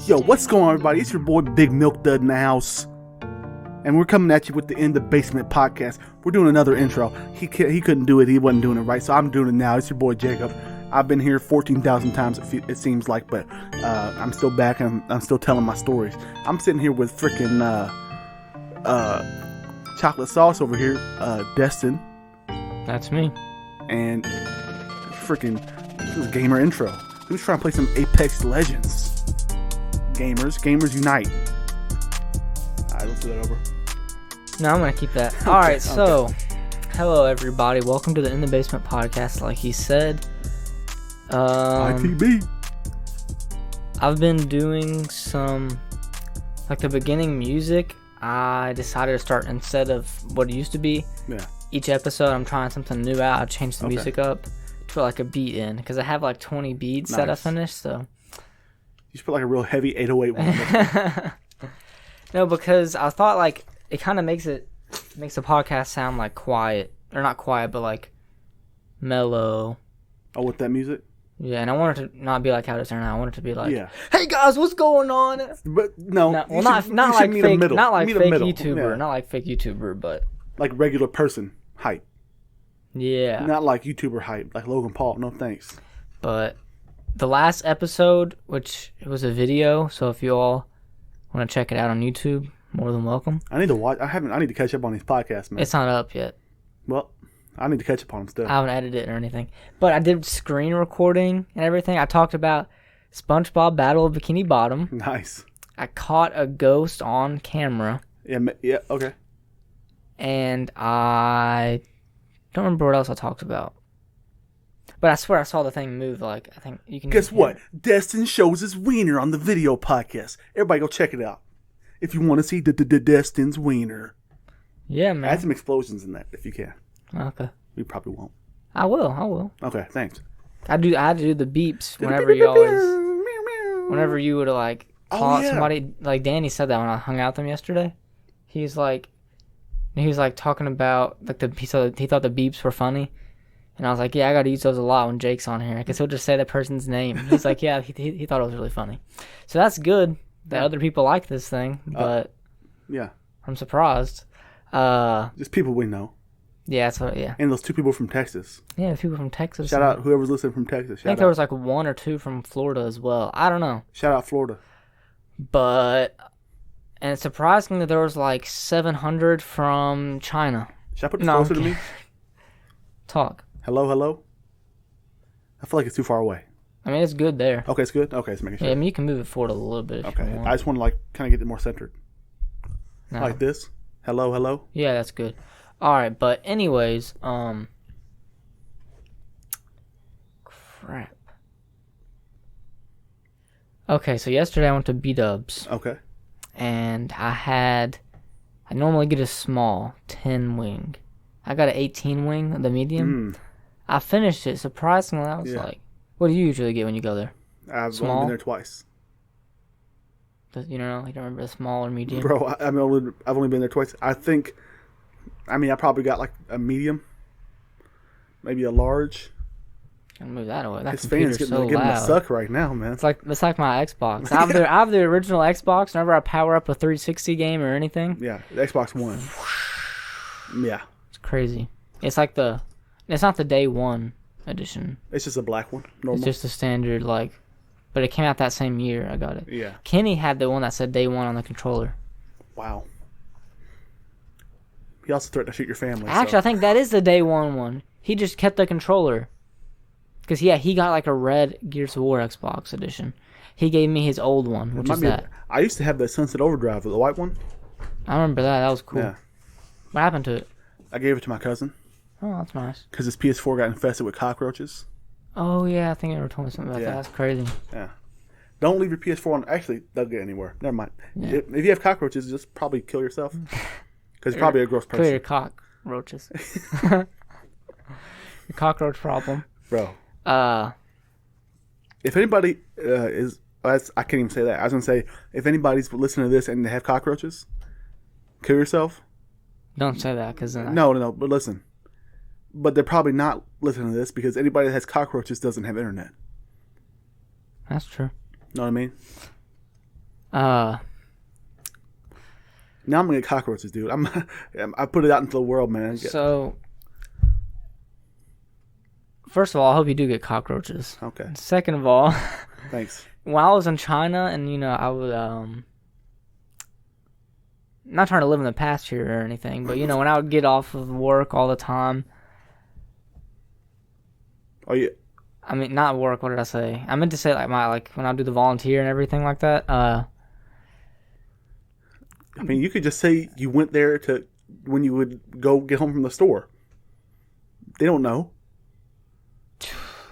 Yo, what's going on, everybody? It's your boy Big Milk Dud in the house. And we're coming at you with the In the Basement podcast. We're doing another intro. He couldn't do it. He wasn't doing it right, so I'm doing it now. It's your boy Jacob. I've been here 14,000 times, it seems like, but I'm still back and I'm still telling my stories. I'm sitting here with freaking chocolate sauce over here, Destin. That's me. And freaking, this is gamer intro. Who's trying to play some Apex Legends? Gamers unite. Alright, let's do that over. No, I'm going to keep that. Okay, Alright, so, hello everybody. Welcome to the In the Basement podcast, like he said. ITB. I've been doing some, like the beginning music. I decided to start, instead of what it used to be, each episode I'm trying something new out. I've changed the music up to put like a beat in, because I have like 20 beats that I finished, so. You should put like a real heavy 808 one. No, because I thought like it kind of makes the podcast sound like quiet, or not quiet, but like mellow. Oh, with that music? Yeah, and I want it to not be like how it is right now. I want it to be like, "Hey guys, what's going on?" But no, not like fake YouTuber, not like fake YouTuber, but like regular person hype. Yeah, not like YouTuber hype, like Logan Paul. No thanks. But the last episode, which it was a video, so if you all want to check it out on YouTube, more than welcome. I need to watch. I need to catch up on these podcasts, man. It's not up yet. Well, I need to catch up on them still. I haven't edited it or anything, but I did screen recording and everything. I talked about SpongeBob Battle of Bikini Bottom. Nice. I caught a ghost on camera. Yeah. Okay. And I don't remember what else I talked about. But I swear I saw the thing move. Like, I think you can. Guess what? Destin shows his wiener on the video podcast. Everybody go check it out if you want to see the Destin's wiener. Yeah, man. Add some explosions in that if you can. Okay. We probably won't. I will. Okay, thanks. I had to do the beeps whenever you would like call somebody. Like Danny said that when I hung out with him yesterday. He was like talking about like he thought the beeps were funny. And I was like, yeah, I got to use those a lot when Jake's on here, because he'll just say the person's name. He's like, yeah, he thought it was really funny. So that's good that other people like this thing, but I'm surprised. Just people we know. Yeah, that's what, yeah. And those two people from Texas. Yeah, people from Texas. Shout out whoever's listening from Texas. I think there was like one or two from Florida as well. I don't know. Shout out Florida. And it's surprising that there was like 700 from China. Should I put this closer to me? Talk. Hello? I feel like it's too far away. I mean, it's good there. Okay, it's good? Okay, it's making sure. Yeah, I mean, you can move it forward a little bit if you want. I just want to like kind of get it more centered. No. Like this. Hello? Yeah, that's good. All right, but anyways, crap. Okay, so yesterday I went to B-Dubs. Okay. And I normally get a small 10 wing. I got an 18 wing, the medium. I finished it. Surprisingly, I was like, what do you usually get when you go there? I've only been there twice. You don't remember the small or medium? Bro, I've only been there twice. I probably got like a medium, maybe a large. Can't move that away. That His fan's getting a suck right now, man. It's like my Xbox. I have the original Xbox. Whenever I power up a 360 game or anything. Yeah, the Xbox One. Yeah. It's crazy. It's like it's not the day one edition. It's just a black one. Normal. It's just a standard, but it came out that same year I got it. Yeah. Kenny had the one that said day one on the controller. Wow. He also threatened to shoot your family. Actually, I think that is the day one. He just kept the controller. Because, he got like a red Gears of War Xbox edition. He gave me his old one, which is that. I used to have the Sunset Overdrive, the white one. I remember that. That was cool. Yeah. What happened to it? I gave it to my cousin. Oh, that's nice. Because his PS4 got infested with cockroaches. Oh, yeah. I think you ever told me something about that. That's crazy. Yeah. Don't leave your PS4 on. Actually, they'll get anywhere. Never mind. Yeah. If you have cockroaches, just probably kill yourself. Because you're probably a gross person. Kill your cockroaches. The cockroach problem. Bro. If anybody I can't even say that. I was going to say, if anybody's listening to this and they have cockroaches, kill yourself. Don't say that, because... No, but listen. But they're probably not listening to this because anybody that has cockroaches doesn't have internet. That's true. Know what I mean? Now I'm gonna get cockroaches, dude. I put it out into the world, man. So, first of all, I hope you do get cockroaches. Okay. Second of all, thanks. When I was in China, and I would not trying to live in the past here or anything, but when I would get off of work all the time. Oh yeah. I mean, not work. What did I say? I meant to say like when I do the volunteer and everything like that. I mean, you could just say you went there when you would go get home from the store. They don't know.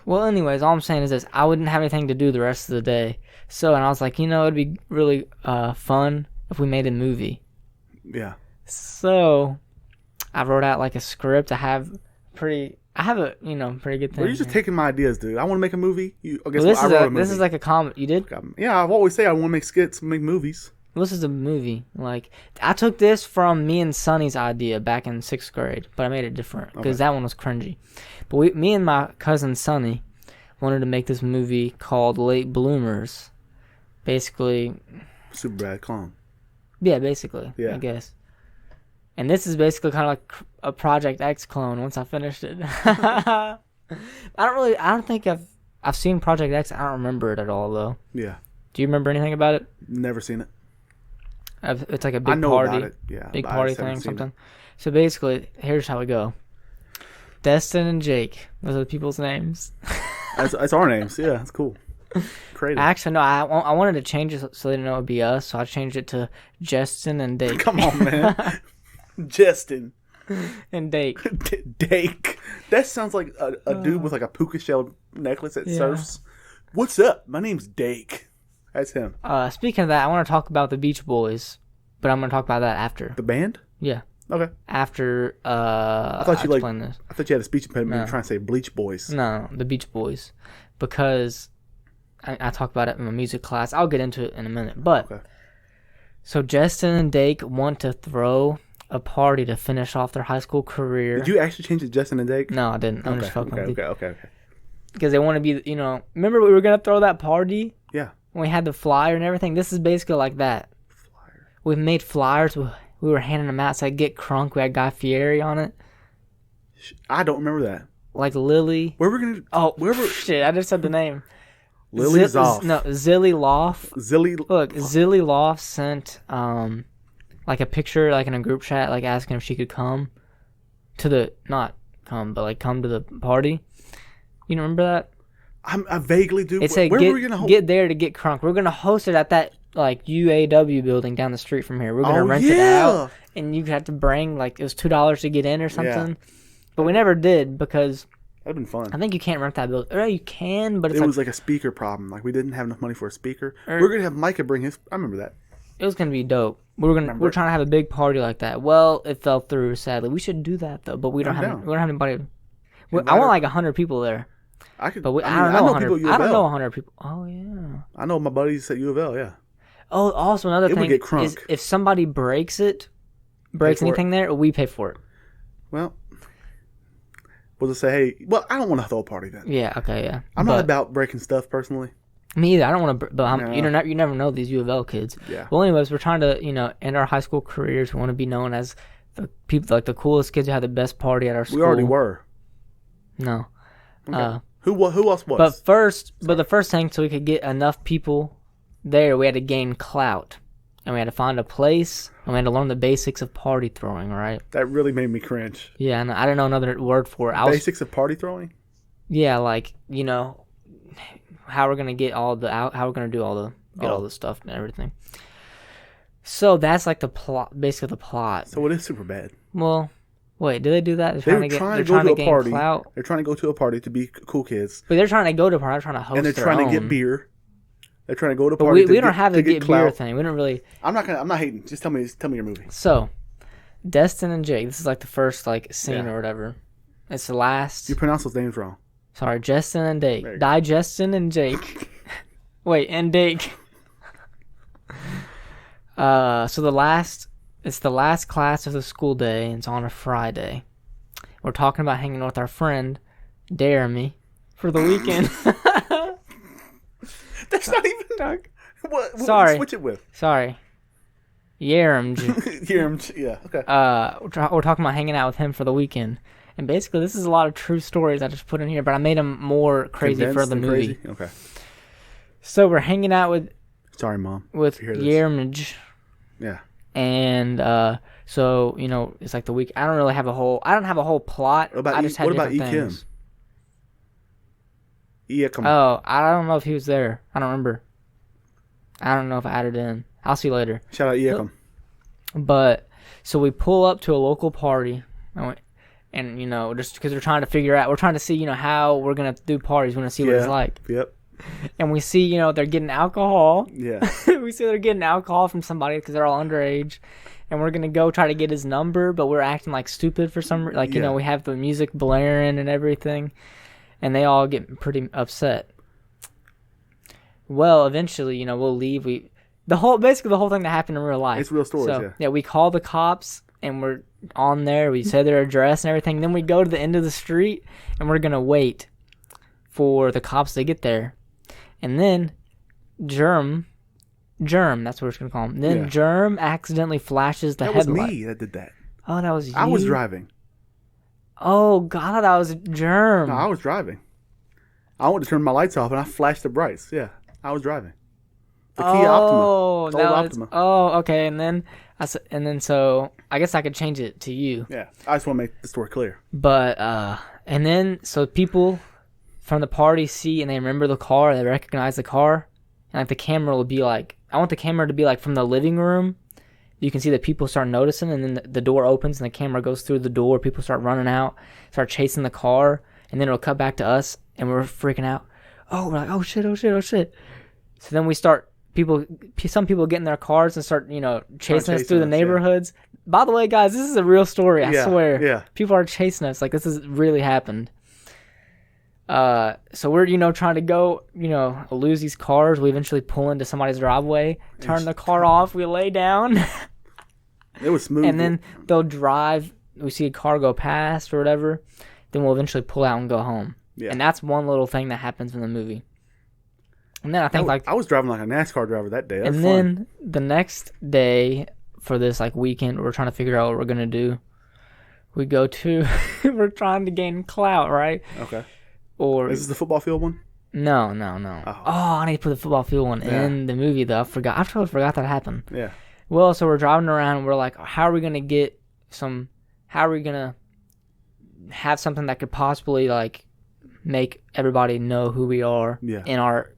Well, anyways, all I'm saying is this: I wouldn't have anything to do the rest of the day. So, and I was like, it'd be really fun if we made a movie. Yeah. So, I wrote out like a script. I have a pretty good thing. Well, you're just taking my ideas, dude. I want to make a movie. This is like a comedy. You did? Yeah, I've always said I want to make skits, make movies. This is a movie. Like, I took this from me and Sonny's idea back in 6th grade, but I made it different because that one was cringy. But me and my cousin Sonny wanted to make this movie called Late Bloomers. Basically, super bad clown. Yeah, basically. Yeah. I guess. And this is basically kind of like a Project X clone once I finished it. I don't think I've seen Project X. I don't remember it at all, though. Yeah. Do you remember anything about it? Never seen it. It's like a big I know party. About it. Yeah, big party thing, something. So basically, here's how we go. Destin and Jake. Those are the people's names. That's our names. Yeah, that's cool. Creative. Actually, no, I wanted to change it so they didn't know it would be us, so I changed it to Justin and Dake. Come on, man. Justin. And Dake. Dake. That sounds like a dude with like a puka shell necklace that surfs. What's up? My name's Dake. That's him. Speaking of that, I want to talk about the Beach Boys, but I'm going to talk about that after. The band? Yeah. Okay. After I thought you had a speech impediment. You were trying to say Bleach Boys. No, the Beach Boys, because I talk about it in my music class. I'll get into it in a minute, but so Justin and Dake want to throw a party to finish off their high school career. Did you actually change it, Justin and Dake? No, I didn't. I'm just fucking with you. Okay. Because they want to be, remember we were gonna throw that party? Yeah. When we had the flyer and everything. This is basically like that. Flyer. We made flyers. We were handing them out. So Get Crunk. We had Guy Fieri on it. I don't remember that. Like Lily. Where we're gonna? Shit! I just said the name. Lily's off. No, Zilly Loft. Look, Zilly Loft sent like a picture, like in a group chat, like asking if she could come to come to the party. You remember that? I vaguely do. It said, where were we gonna get there to Get Crunk. We're gonna host it at that like UAW building down the street from here. We're gonna rent it out, and you have to bring it was $2 to get in or something. Yeah. But we never did because that'd been fun. I think you can't rent that building. Or you can, but it was like a speaker problem. Like we didn't have enough money for a speaker. We're gonna have Micah bring his. I remember that. It was gonna be dope. We're trying to have a big party like that. Well, it fell through sadly. We should do that though, but we don't have anybody. I want like 100 people there. I don't know 100 people. Oh yeah. I know my buddies at U of L. Yeah. Oh, also another thing is if somebody breaks anything there, we pay for it. Well, we'll just say, hey, I don't want to throw a party then. Yeah. Okay. Yeah. I'm not about breaking stuff personally. Me either. I don't want to. But you never know these U of L kids. Yeah. Well, anyways, we're trying to end our high school careers. We want to be known as the people like the coolest kids who had the best party at our school. We already were. No. Okay. Who else was? But the first thing, so we could get enough people there, we had to gain clout, and we had to find a place, and we had to learn the basics of party throwing. Right? That really made me cringe. Yeah, and I don't know another word for it. Basics of party throwing. Yeah, like how we're gonna get all the how we're gonna do all the stuff and everything. So that's like the plot, basically the plot. So it is super bad. Well. Wait, do they do that? They're trying to go to a party. Clout? They're trying to go to a party to be cool kids. But they're trying to go to a party, they're trying to host. And they're trying to get beer. They're trying to go to a party. But we don't have the get beer thing. We don't really. I'm not hating. Just tell me your movie. So, Destin and Jake. This is like the first scene or whatever. It's the last. You pronounce those names wrong. Sorry, Justin and Dake. Justin and Jake. Wait, and Dake. It's the last class of the school day, and it's on a Friday. We're talking about hanging with our friend, Jeremy, for the weekend. That's not even... What Sorry. Switch it with? Sorry. Yerimj. Yerimj, yeah, okay. We're talking about hanging out with him for the weekend. And basically, this is a lot of true stories I just put in here, but I made them more crazy for the movie. Crazy? Okay. So we're hanging out with... Sorry, Mom. With Yerimj. Yeah. And so, you know, it's like the week. I don't have a whole plot. What about I just had different things. Ekim? Oh, I don't know if he was there. I don't remember. I don't know if I added in. I'll see later. Shout out Ekim. But so we pull up to a local party, and you know, just because we're trying to see, you know, how we're gonna do parties. We want to see what it's like. Yep. And we see, you know, they're getting alcohol. Yeah. We see they're getting alcohol from somebody because they're all underage. And we're going to go try to get his number, but we're acting like stupid for some reason. Like, you know, we have the music blaring and everything. And they all get pretty upset. Well, eventually, you know, we'll leave. Basically the whole thing that happened in real life. It's real stories, yeah, we call the cops and we're on there. We say their address and everything. Then we go to the end of the street and we're going to wait for the cops to get there. And then Germ, that's what we're going to call him. Then Germ accidentally flashes the headlight. That was me that did that. Oh, that was you? I was driving. Oh, God, that was Germ. No, I was driving. I wanted to turn my lights off, and I flashed the brights. Yeah, I was driving. The Kia Optima. Oh, okay. And then so I guess I could change it to you. Yeah, I just want to make the story clear. But, and then, so people from the party see and they remember the car, they recognize the car, and like the camera will be like, I want the camera to be like from the living room. You can see that people start noticing, and then the door opens and the camera goes through the door. People start running out, start chasing the car, and then it'll cut back to us, and we're freaking out. Oh, we're like, oh shit. So then we start, some people get in their cars and start, you know, chasing us through the neighborhoods. Yeah. By the way, guys, this is a real story, I swear. Yeah. People are chasing us. Like, this has really happened. So we're, you know, trying to go, you know, lose these cars. We eventually pull into somebody's driveway, turn the car off, we lay down. It was smooth. And then they'll drive, we see a car go past or whatever, then we'll eventually pull out and go home. Yeah. And that's one little thing that happens in the movie. And then I was driving like a NASCAR driver that day. And then the next day for this like weekend, we're trying to figure out what we're going to do. We go to, we're trying to gain clout, right? Okay. Or is this the football field one? No. Oh, I need to put the football field one in the movie, though. I totally forgot that happened. Yeah. Well, so we're driving around, and we're like, how are we going to have something that could possibly, like, make everybody know who we are in our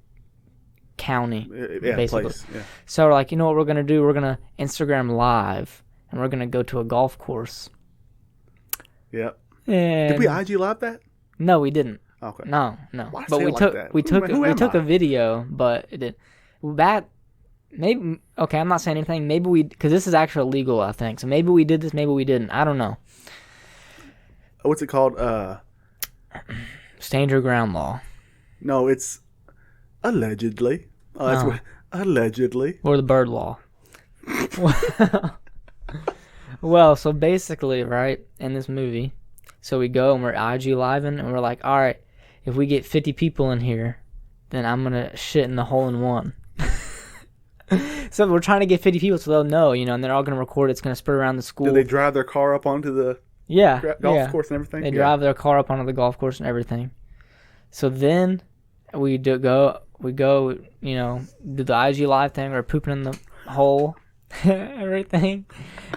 county, basically. Place. Yeah. So we're like, you know what we're going to do? We're going to Instagram Live, and we're going to go to a golf course. Yep. And did we IG Live that? No, we didn't. Okay. No. Why But we took a video, but it did. Maybe okay. I'm not saying anything. Maybe because this is actually illegal, I think. So maybe we did this. Maybe we didn't. I don't know. What's it called? Stand your ground law. No, it's allegedly. That's what allegedly. Or the bird law. Well, so basically, right in this movie, so we go and we're IG living, and we're like, all right, if we get 50 people in here, then I'm gonna shit in the hole in one. So we're trying to get 50 people so they'll know, you know, and they're all going to record. It's going to spread around the school. Do they drive their car up onto the golf course and everything? They drive their car up onto the golf course and everything. So then we go, you know, do the IG live thing. We're pooping in the hole, everything.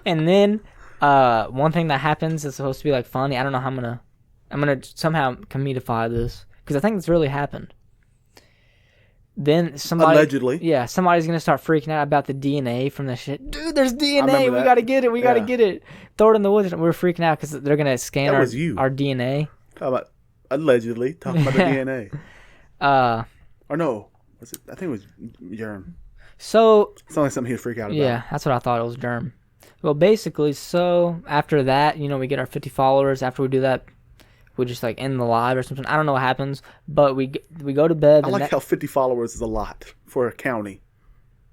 And then one thing that happens is supposed to be like funny. I don't know how I'm going to somehow comedify this because I think it's really happened. Then allegedly, somebody's gonna start freaking out about the DNA from the shit. Dude, there's DNA. We gotta get it. We gotta get it. Throw it in the woods. And we're freaking out because they're gonna scan our DNA. Talk about allegedly. Talking about the DNA. Or no, was it? I think it was Germ. So it's only something he'd freak out about. Yeah, that's what I thought it was Germ. Well, basically, so after that, you know, we get our 50 followers. After we do that, we just like end the live or something. I don't know what happens, but we go to bed. I like how 50 followers is a lot for a county.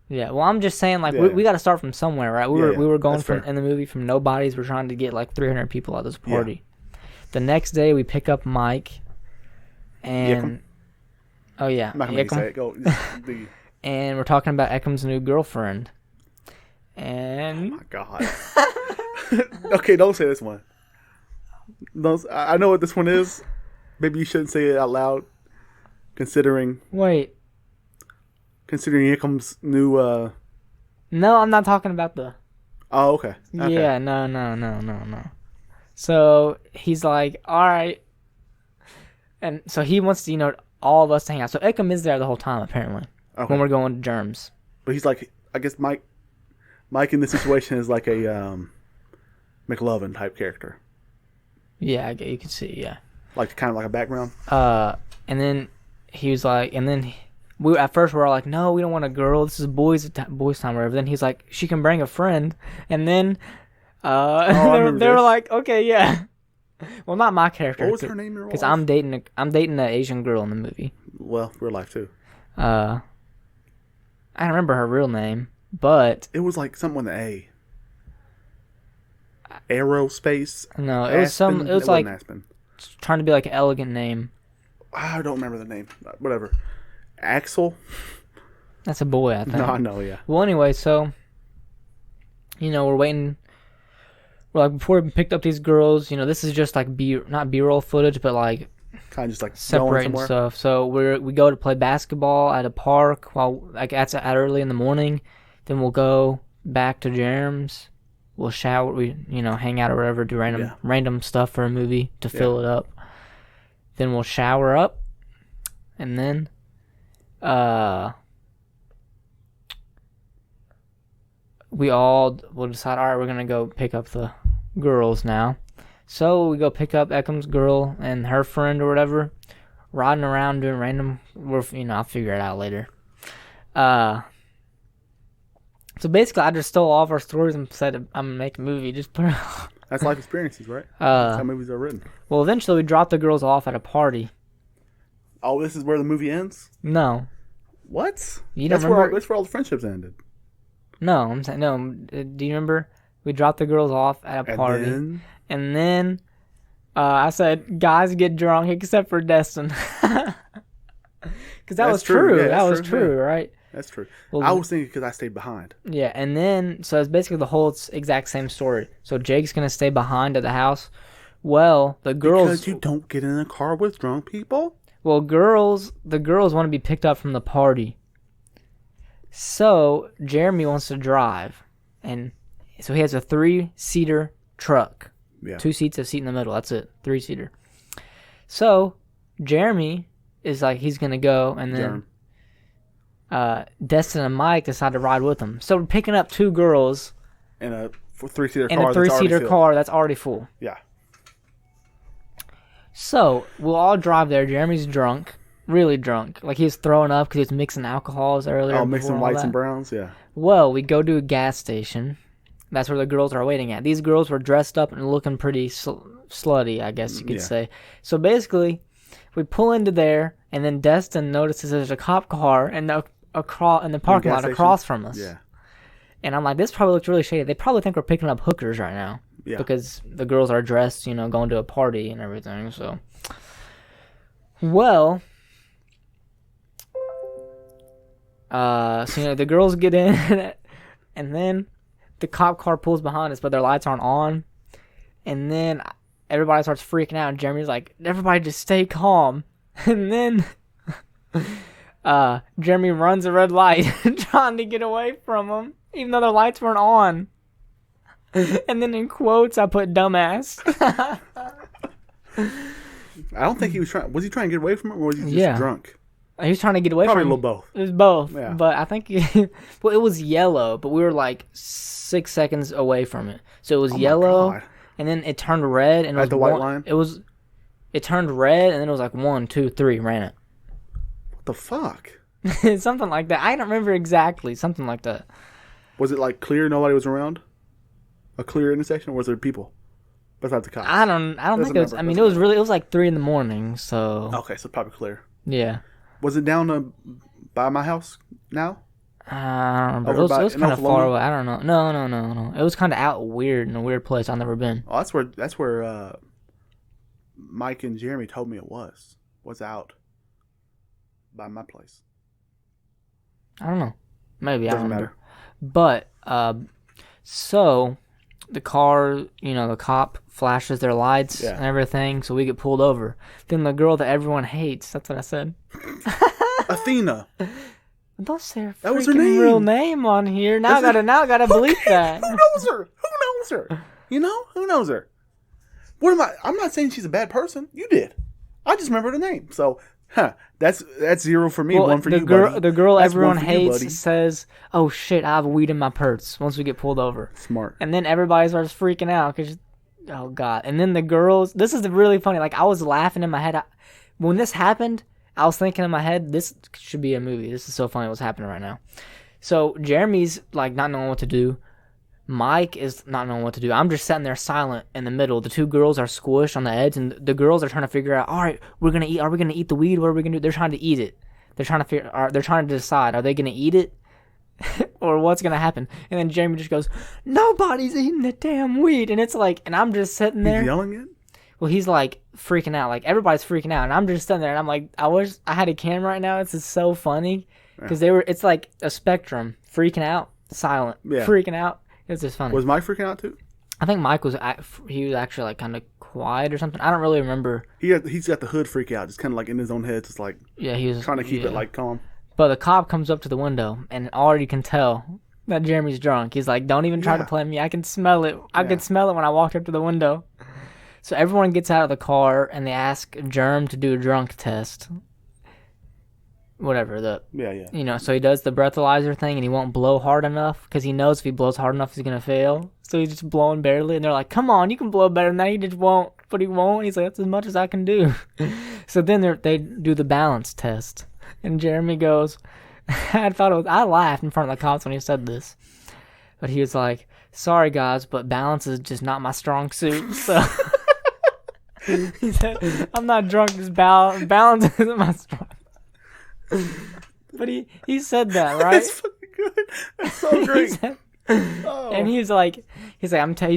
Yeah, well, I'm just saying, like, we got to start from somewhere, right? We were going from in the movie from nobodies. We're trying to get like 300 people at this party. Yeah. The next day, we pick up Mike, and I'm not gonna say it. Go. and we're talking about Eckham's new girlfriend. And oh my god. Okay, don't say this one. I know what this one is. Maybe you shouldn't say it out loud. Considering Eckham's new. No, I'm not talking about the. Oh, okay. Yeah, no. So he's like, all right, and so he wants to, all of us to hang out. So Eckham is there the whole time apparently when we're going to Germs. But he's like, I guess Mike in this situation is like a McLovin type character. Yeah, you can see, yeah. Like kind of like a background. And then he was like, we at first we were all like, no, we don't want a girl. This is boys time, or whatever. Then he's like, she can bring a friend. And then they were like, okay, yeah. Well, not my character. What was her name? Because I'm dating an Asian girl in the movie. Well, real life too. I don't remember her real name, but it was like something with an A. Aerospace. No, it was some. It was like Aspen. Trying to be like an elegant name. I don't remember the name. Whatever. Axel. That's a boy, I think. No, I know. Yeah. Well, anyway, so we're waiting. We're like, before we picked up these girls, this is just like not B-roll footage, but like kind of just like separating stuff. So we go to play basketball at a park while like at early in the morning. Then we'll go back to Jerem's. We'll shower. We hang out or whatever, do random stuff for a movie to fill it up. Then we'll shower up, and then we'll decide, all right, we're gonna go pick up the girls now. So we go pick up Eckham's girl and her friend or whatever, riding around doing random. I'll figure it out later. So basically, I just stole all of our stories and said, I'm gonna make a movie. Just put it. That's life experiences, right? That's how movies are written. Well, eventually we dropped the girls off at a party. Oh, this is where the movie ends? No. What? You don't remember? That's where all the friendships ended. No, I'm saying no. Do you remember? We dropped the girls off at a party, and then I said, "Guys, get drunk except for Destin," because that was true. Yeah, that was true, right? That's true. Well, I was thinking because I stayed behind. Yeah, and then so it's basically the whole exact same story. So Jake's gonna stay behind at the house. Well, the girls because you don't get in a car with drunk people. Well, the girls want to be picked up from the party. So Jeremy wants to drive, and so he has a 3-seater truck. Yeah. 2 seats, a seat in the middle. That's it. 3-seater. So Jeremy is like he's gonna go, and then Destin and Mike decide to ride with him. So we're picking up 2 girls in a 3-seater car. In a 3-seater car that's already full. Yeah. So we'll all drive there. Jeremy's drunk, really drunk. Like he was throwing up because he was mixing alcohols earlier. Oh, mixing whites and browns, yeah. Well, we go to a gas station. That's where the girls are waiting at. These girls were dressed up and looking pretty slutty, I guess you could say. So basically, we pull into there, and then Destin notices there's a cop car in the parking lot across from us. Yeah. And I'm like, this probably looks really shady. They probably think we're picking up hookers right now. Yeah. Because the girls are dressed, going to a party and everything. So, well, the girls get in, and then the cop car pulls behind us, but their lights aren't on. And then everybody starts freaking out, and Jeremy's like, everybody just stay calm. And then Jeremy runs a red light trying to get away from them, even though the lights weren't on. And then in quotes, I put dumbass. I don't think he was trying. Was he trying to get away from it, or was he just drunk? He was trying to get away Probably from it. Probably a little both. It was both. Yeah. But I think, well, it was yellow, but we were like 6 seconds away from it. So it was yellow, and then it turned red. And it was the white line? It turned red, and then it was like 1, 2, 3, ran it. What the fuck? Something like that. I don't remember exactly. Something like that. Was it like clear? Nobody was around? A clear intersection, or was there people besides the cops? I don't think it was. I mean, it was like 3 a.m. So okay, so probably clear. Yeah. Was it down by my house now? I don't remember. It was kind of far away. I don't know. No. It was kind of out weird in a weird place I've never been. Oh, that's where Mike and Jeremy told me it was out by my place. I don't know. Maybe. Doesn't I don't remember. matter. But, so the car, the cop flashes their lights and everything, so we get pulled over. Then the girl that everyone hates, that's what I said. Athena. Don't say her that was her real name on here. Now I gotta believe that. Who knows her? Who knows her? Who knows her? What am I? I'm not saying she's a bad person. You did. I just remember the name. So, that's 0 for me. Well, 1 for you, buddy. The girl that's everyone hates says, "Oh shit, I have weed in my purse." Once we get pulled over, smart. And then everybody starts freaking out because, oh god. And then the girls. This is really funny. Like I was laughing in my head when this happened. I was thinking in my head, this should be a movie. This is so funny what's happening right now. So Jeremy's like not knowing what to do. Mike is not knowing what to do. I'm just sitting there silent in the middle. The two girls are squished on the edge, and the girls are trying to figure out, all right, we're going to eat. Are we going to eat the weed? What are we going to do? They're trying to eat it. They're trying to decide, are they going to eat it or what's going to happen? And then Jeremy just goes, nobody's eating the damn weed. And it's like, and I'm just sitting there. He's yelling it? Well, he's like freaking out. Like everybody's freaking out. And I'm just sitting there and I'm like, I wish I had a camera right now. It's just so funny because it's like a spectrum. Freaking out, silent, freaking out. It's just funny. Was Mike freaking out too? I think Mike was actually like kind of quiet or something. I don't really remember. He's got the hood freak out, just kind of like in his own head, just like he was trying to keep it like calm. But the cop comes up to the window and already can tell that Jeremy's drunk. He's like, "Don't even try to play me. I can smell it. I could smell it when I walked up to the window." So everyone gets out of the car and they ask Jerm to do a drunk test. Whatever so he does the breathalyzer thing and he won't blow hard enough because he knows if he blows hard enough he's gonna fail. So he's just blowing barely, and they're like, "Come on, you can blow better than that." He just won't, but he won't. He's like, "That's as much as I can do." So then they do the balance test, and Jeremy goes, I laughed in front of the cops when he said this, but he was like, "Sorry guys, but balance is just not my strong suit." So he said, "I'm not drunk, just balance isn't my strong." But he said that, right? That's fucking good. That's so great. And he's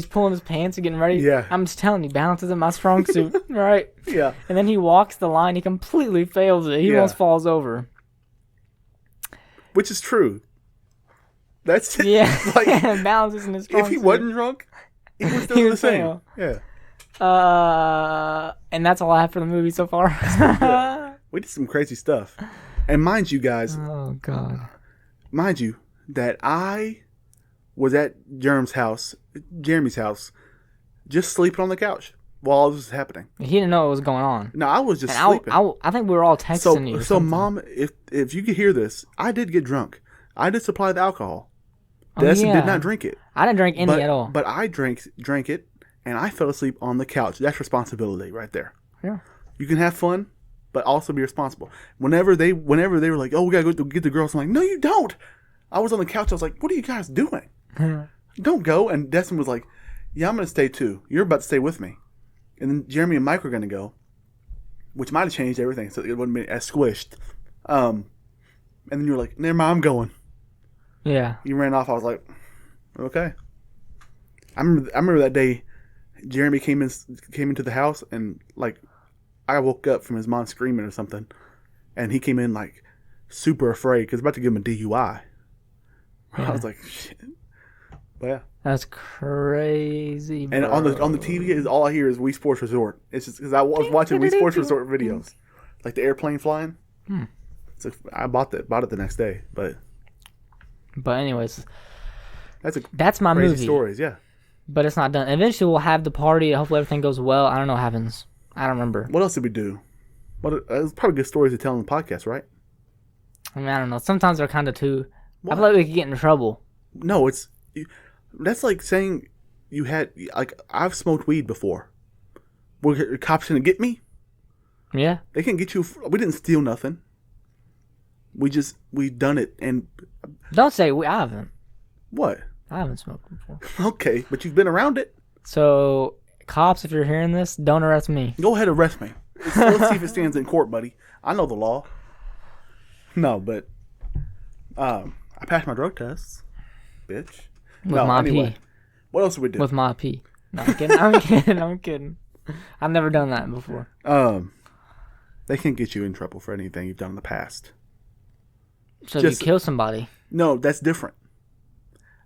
pulling his pants and getting ready. Yeah. I'm just telling you, balance isn't my strong suit, right? Yeah. And then he walks the line. He completely fails it. He almost falls over. Which is true. That's it. Yeah. Like, balance isn't his strong suit. If he wasn't drunk, he would still do the same. Yeah. And that's all I have for the movie so far. We did some crazy stuff. And mind you guys, oh god, mind you that I was at Jeremy's house, just sleeping on the couch while all this was happening. He didn't know what was going on. No, I was just sleeping. I think we were all texting you. So, Mom, if you could hear this, I did get drunk. I did supply the alcohol. Destin did not drink it. I didn't drink any at all. But I drank it, and I fell asleep on the couch. That's responsibility right there. Yeah. You can have fun, but also be responsible. Whenever they were like, "Oh, we gotta go get the girls," I'm like, "No, you don't." I was on the couch. I was like, "What are you guys doing? Don't go." And Destin was like, "Yeah, I'm gonna stay too. You're about to stay with me." And then Jeremy and Mike were gonna go, which might have changed everything, so it wouldn't be as squished. And then you were like, "Never mind, I'm going." Yeah. You ran off. I was like, "Okay." I remember that day. Jeremy came into the house and like. I woke up from his mom screaming or something, and he came in like super afraid because about to give him a DUI. Yeah. I was like, shit. But yeah, that's crazy. Bro. And on the TV is all I hear is Wii Sports Resort. It's just because I was watching Wii Sports Resort videos, like the airplane flying. So I bought it the next day. But anyways, that's my crazy movie. Stories, yeah. But it's not done. Eventually, we'll have the party. Hopefully, everything goes well. I don't know what happens. I don't remember. What else did we do? It's probably good stories to tell on the podcast, right? I mean, I don't know. Sometimes they're kind of too... What? I feel like we could get in trouble. No, that's like saying you had... Like, I've smoked weed before. Were cops going to get me? Yeah. They can't get you... We didn't steal nothing. We've done it, and... Don't say I haven't. What? I haven't smoked before. Okay, but you've been around it. So... Cops, if you're hearing this, don't arrest me. Go ahead, arrest me. Let's see if it stands in court, buddy. I know the law. No, but I passed my drug tests, bitch. With my pee. What else did we do? With my pee. No, I'm kidding. I'm kidding. I've never done that before. They can't get you in trouble for anything you've done in the past. So if you kill somebody. No, that's different.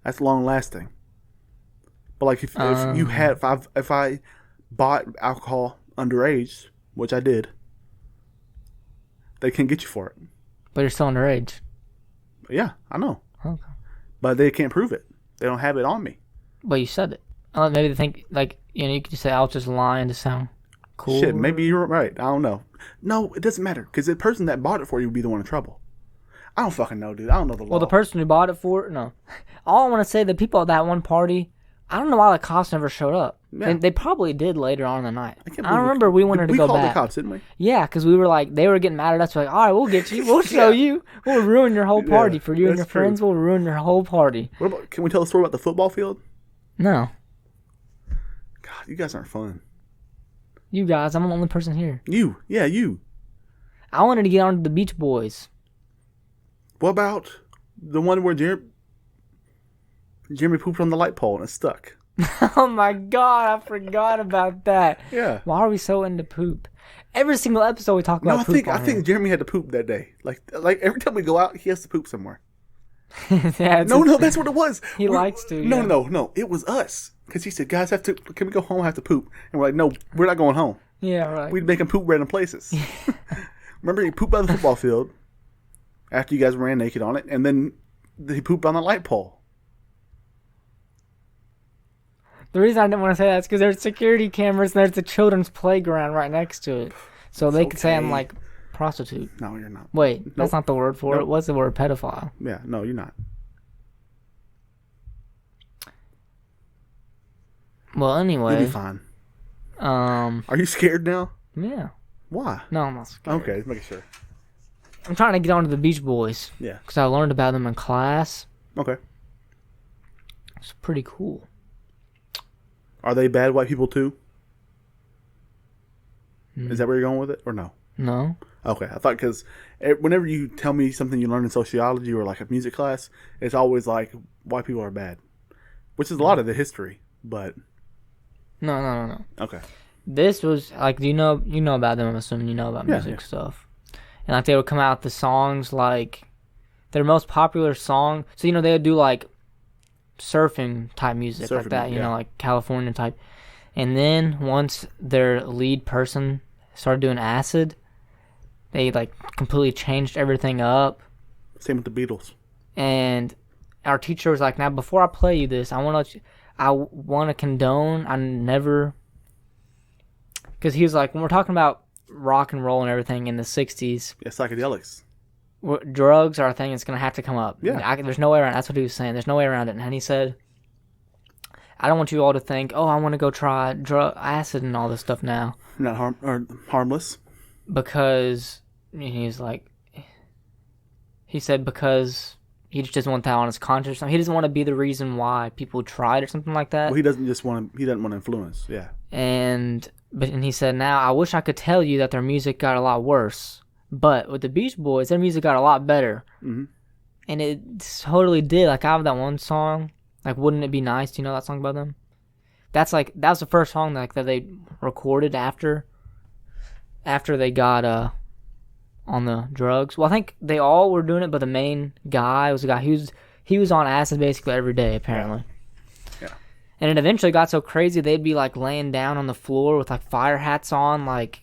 That's long lasting. But like if I bought alcohol underage, which I did, they can't get you for it. But you're still underage. Yeah, I know. Okay. But they can't prove it. They don't have it on me. But you said it. Maybe they think, like, you could just say, I was just lying to sound cool. Shit, maybe you're right. I don't know. No, it doesn't matter. Because the person that bought it for you would be the one in trouble. I don't fucking know, dude. I don't know the law. Well, the person who bought it for it, no. All I want to say, the people at that one party, I don't know why the cops never showed up. Yeah. They probably did later on in the night. I don't remember we wanted to go back. We called the cops, didn't we? Yeah, because we were like, they were getting mad at us. We're like, all right, we'll get you. We'll show you. We'll ruin your whole party. For you and your friends, we'll ruin your whole party. What about? Can we tell a story about the football field? No. God, you guys aren't fun. You guys, I'm the only person here. You. Yeah, you. I wanted to get on to the Beach Boys. What about the one where Jeremy pooped on the light pole and it stuck? Oh my God, I forgot about that. Yeah. Why are we so into poop? Every single episode we talk about poop. I think Jeremy had to poop that day. Like every time we go out, he has to poop somewhere. Yeah, no, that's what it was. He likes to. No. It was us. Because he said, guys, can we go home? I have to poop. And we're like, no, we're not going home. Yeah, right. We'd make him poop random places. Remember, he pooped by the football field after you guys ran naked on it. And then he pooped on the light pole. The reason I didn't want to say that is because there's security cameras and there's a children's playground right next to it. So they could say I'm like prostitute. No, you're not. Wait, that's not the word for it. What's the word? Pedophile. Yeah, no, you're not. Well, anyway. You'll be fine. Are you scared now? Yeah. Why? No, I'm not scared. Okay, just making sure. I'm trying to get onto the Beach Boys. Yeah. Because I learned about them in class. Okay. It's pretty cool. Are they bad white people too? Is that where you're going with it, or no? No. Okay, I thought because whenever you tell me something you learn in sociology or like a music class, it's always like white people are bad, which is a lot of the history. But no. Okay. This was like, you know about them. I'm assuming you know about music stuff, and like they would come out with the songs like their most popular song. So they would do like surfing type music like that, you know, like California type. And then once their lead person started doing acid, they like completely changed everything up. Same with the Beatles. And our teacher was like, now before I play you this, I want to condone. I never, because he was like, when we're talking about rock and roll and everything in the 60s, psychedelics, drugs are a thing that's going to have to come up. Yeah. There's no way around it. That's what he was saying. There's no way around it. And he said, I don't want you all to think, oh, I want to go try acid and all this stuff now. Not harmless. Because he's like, he said because he just doesn't want that on his conscience. He doesn't want to be the reason why people tried or something like that. Well, he doesn't want to influence. Yeah. And he said, now I wish I could tell you that their music got a lot worse. But with the Beach Boys, their music got a lot better. Mm-hmm. And it totally did. Like, I have that one song, like, Wouldn't It Be Nice? Do you know that song by them? That was the first song that they recorded after they got on the drugs. Well, I think they all were doing it, but the main guy was a guy he was on acid basically every day, apparently. Yeah. And it eventually got so crazy they'd be like laying down on the floor with like fire hats on, like.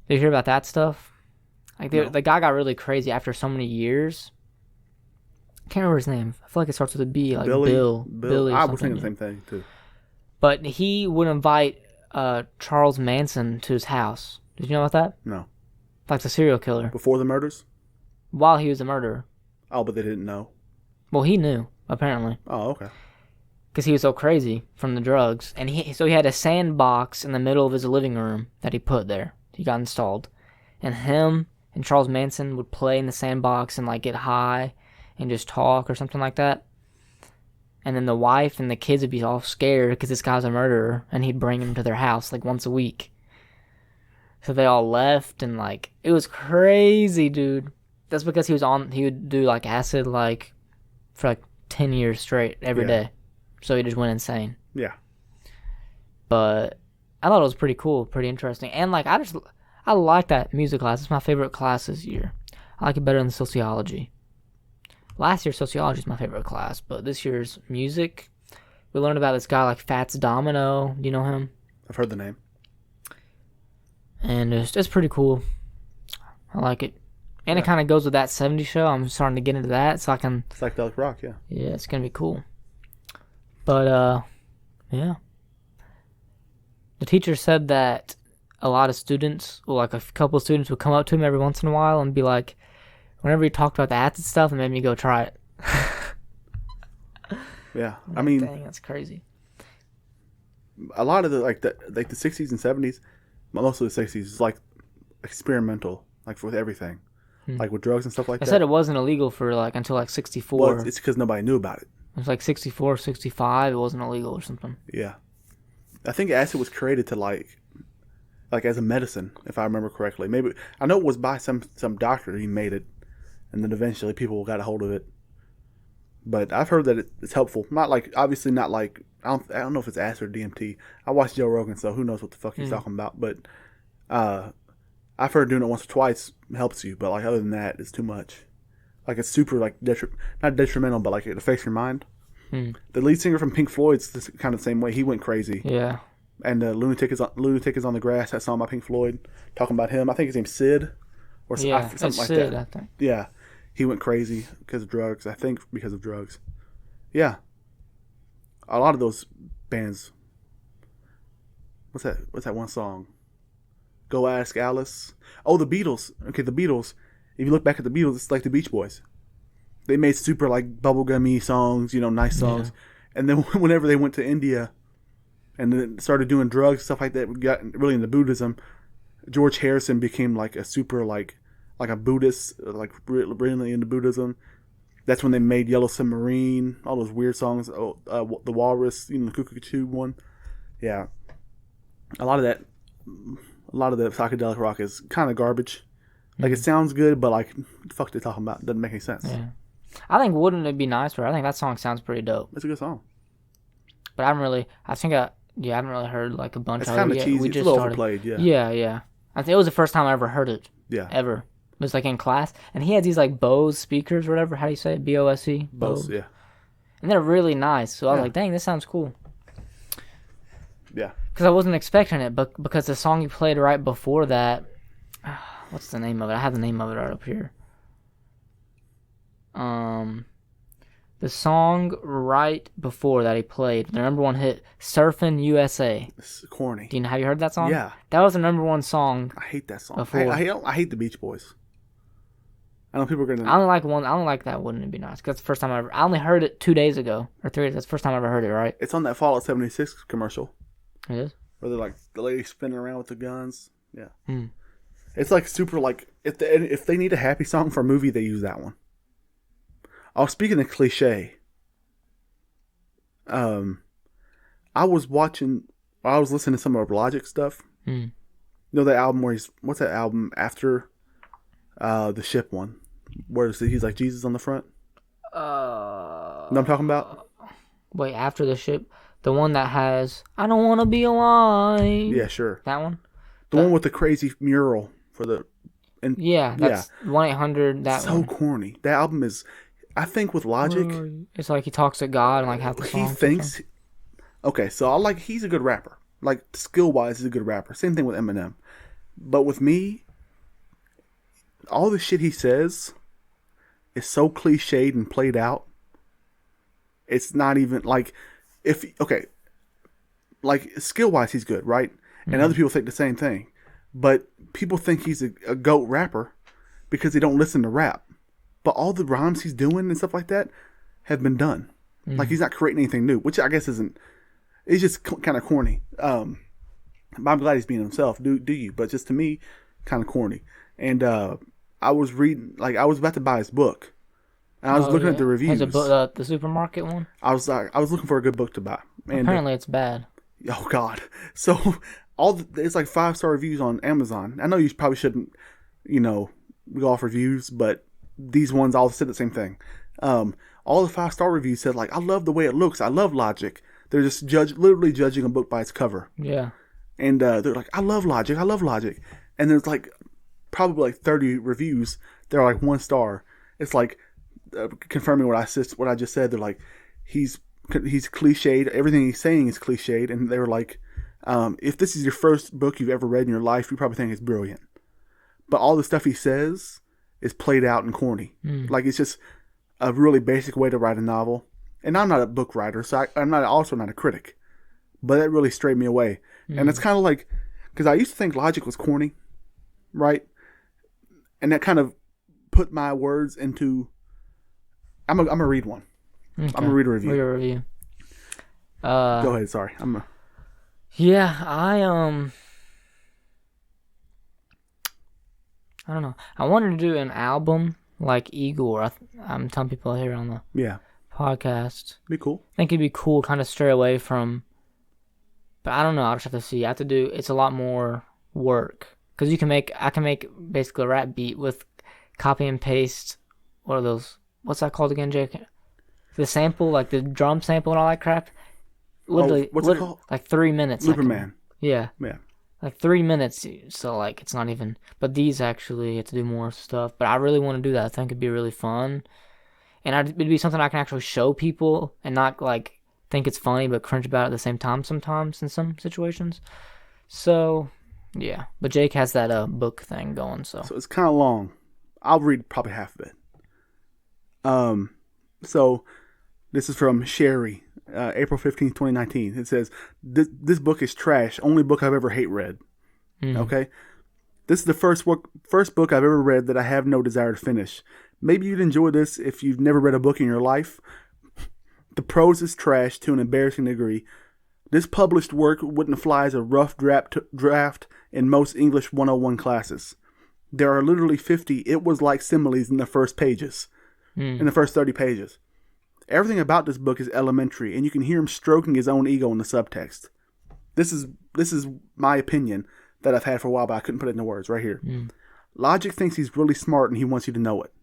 Did you hear about that stuff? Like the guy got really crazy after so many years. I can't remember his name. I feel like it starts with a B, like Billy. I was thinking the same thing too. But he would invite Charles Manson to his house. Did you know about that? No. Like the serial killer. Before the murders? While he was a murderer. Oh, but they didn't know. Well, he knew apparently. Oh, okay. Because he was so crazy from the drugs, and so he had a sandbox in the middle of his living room that he put there. He got installed, and him and Charles Manson would play in the sandbox and like get high and just talk or something like that. And then the wife and the kids would be all scared because this guy's a murderer, and he'd bring them to their house like once a week. So they all left, and like it was crazy, dude. That's because he would do like acid like for like 10 years straight every day. So he just went insane. Yeah. But I thought it was pretty cool, pretty interesting. And like I like that music class. It's my favorite class this year. I like it better than sociology. Last year, sociology is my favorite class, but this year's music, we learned about this guy like Fats Domino. Do you know him? I've heard the name. And it's pretty cool. I like it. And it kind of goes with that 70s show. I'm starting to get into that, so I can... Psychedelic rock, yeah. Yeah, it's going to be cool. But, yeah. The teacher said that a lot of students, well, like a couple of students would come up to him every once in a while and be like, whenever he talked about the acid stuff, it made me go try it. Yeah, I mean... Dang, that's crazy. A lot of the 60s and 70s, most of the 60s, is like experimental, like with everything. Like with drugs and stuff like that. I said it wasn't illegal for like until like 64. Well, it's because nobody knew about it. It was like 64, 65. It wasn't illegal or something. Yeah. I think acid was created to like as a medicine, if I remember correctly. Maybe I know it was by some doctor. He made it, and then eventually people got a hold of it. But I've heard that it's helpful. Not like obviously not like I don't know if it's acid or DMT. I watched Joe Rogan, so who knows what the fuck he's talking about. But I've heard doing it once or twice helps you. But like other than that, it's too much. Like it's super like not detrimental, but like it affects your mind. The lead singer from Pink Floyd's kind of the same way. He went crazy. Yeah. And Lunatic is on the Grass. That song by Pink Floyd, talking about him. I think his name's Sid, or something like Sid, that. I think. Yeah, he went crazy because of drugs. I think because of drugs. Yeah. A lot of those bands. What's that one song? Go Ask Alice. Oh, the Beatles. Okay, the Beatles. If you look back at the Beatles, it's like the Beach Boys. They made super like bubblegummy songs, nice songs. Yeah. And then whenever they went to India and then started doing drugs, stuff like that, we got really into Buddhism. George Harrison became like a super like a Buddhist, like really into Buddhism. That's when they made Yellow Submarine, all those weird songs. The Walrus, the Cuckoo one. Yeah, a lot of the psychedelic rock is kind of garbage. Like it sounds good, but like the fuck they talking about doesn't make any sense. Yeah. I think Wouldn't It Be Nice, I think that song sounds pretty dope. It's a good song. But I haven't really heard like a bunch of it. It's kind of cheesy. It's a little overplayed, yeah. Yeah. I think it was the first time I ever heard it. Yeah. Ever. It was like in class. And he had these like Bose speakers or whatever. How do you say it? B-O-S-E? Bose, yeah. And they're really nice. So I was like, dang, this sounds cool. Yeah. Because I wasn't expecting it, but because the song you played right before that, what's the name of it? I have the name of it right up here. The song right before that he played, the number one hit, Surfin' USA. It's corny. Have you heard that song? Yeah. That was the number one song. I hate that song. Before. I hate the Beach Boys. I know people are gonna. I don't like that. Wouldn't It Be Nice? That's the first time I only heard it 2 days ago or 3 days. That's the first time I ever heard it. Right? It's on that Fallout 76 commercial. It is. Where they're like the lady spinning around with the guns. Yeah. It's like super like if they need a happy song for a movie, they use that one. Oh, speaking of cliche, I was listening to some of Logic stuff. You know that album what's that album after the Ship one, where he's like Jesus on the front? You know what I'm talking about? Wait, after the Ship, the one that has I don't want to be alive. Yeah, sure. That one. The one with the crazy mural for the. That's 1-800. That so one. Corny. That album is. I think with Logic, it's like he talks to God and like half the song. He thinks. Okay, so he's a good rapper. Like skill wise, he's a good rapper. Same thing with Eminem. But with me, all the shit he says is so cliched and played out. It's not even like like skill wise, he's good, right? And other people think the same thing. But people think he's a GOAT rapper because they don't listen to rap. But all the rhymes he's doing and stuff like that have been done. Like he's not creating anything new, which I guess isn't. It's just kind of corny. But I'm glad he's being himself. Do you? But just to me, kind of corny. And I was reading, I was about to buy his book, and I was looking at the reviews. Has a book, the supermarket one. I was looking for a good book to buy. And, apparently, it's bad. Oh God! So it's like 5-star reviews on Amazon. I know you probably shouldn't, go off reviews, but these ones all said the same thing. All the 5-star reviews said I love the way it looks. I love Logic. They're just literally judging a book by its cover. Yeah. And they're like, I love Logic. I love Logic. And there's probably like 30 reviews. They're like 1 star. It's like confirming what I just said. They're like, he's cliched. Everything he's saying is cliched, and they were like, if this is your first book you've ever read in your life, you probably think it's brilliant. But all the stuff he says is played out and corny. Like, it's just a really basic way to write a novel. And I'm not a book writer, so I'm also not a critic. But that really strayed me away. And it's kind of like, because I used to think logic was corny, right? And that kind of put my words into. I'm gonna read one. Okay. I'm gonna read a review. Read a review. Go ahead. Sorry. Yeah, I don't know. I wanted to do an album like Igor. I'm telling people here on the podcast. Be cool. I think it'd be cool, kind of stray away from. But I don't know. I'll just have to see. I have to do. It's a lot more work because I can make basically a rap beat with copy and paste. What are those? What's that called again, Jake? The sample, like the drum sample and all that crap. Literally, what's it called? Like 3 minutes. Superman. Yeah. Yeah. Like 3 minutes. So like it's not even. But these actually have to do more stuff. But I really want to do that. I think it'd be really fun, and it'd be something I can actually show people and not like think it's funny but cringe about it at the same time sometimes in some situations. So yeah. But Jake has that book thing going. So it's kind of long. I'll read probably half of it. So this is from Sherry, April 15th, 2019. It says, this book is trash. Only book I've ever read. Okay. This is the first book I've ever read that I have no desire to finish. Maybe you'd enjoy this if you've never read a book in your life. The prose is trash to an embarrassing degree. This published work wouldn't fly as a rough draft in most English 101 classes. There are literally 50 it was like similes in the first pages. In the first 30 pages. Everything about this book is elementary, and you can hear him stroking his own ego in the subtext. This is my opinion that I've had for a while, but I couldn't put it into words right here. Logic thinks he's really smart, and he wants you to know it.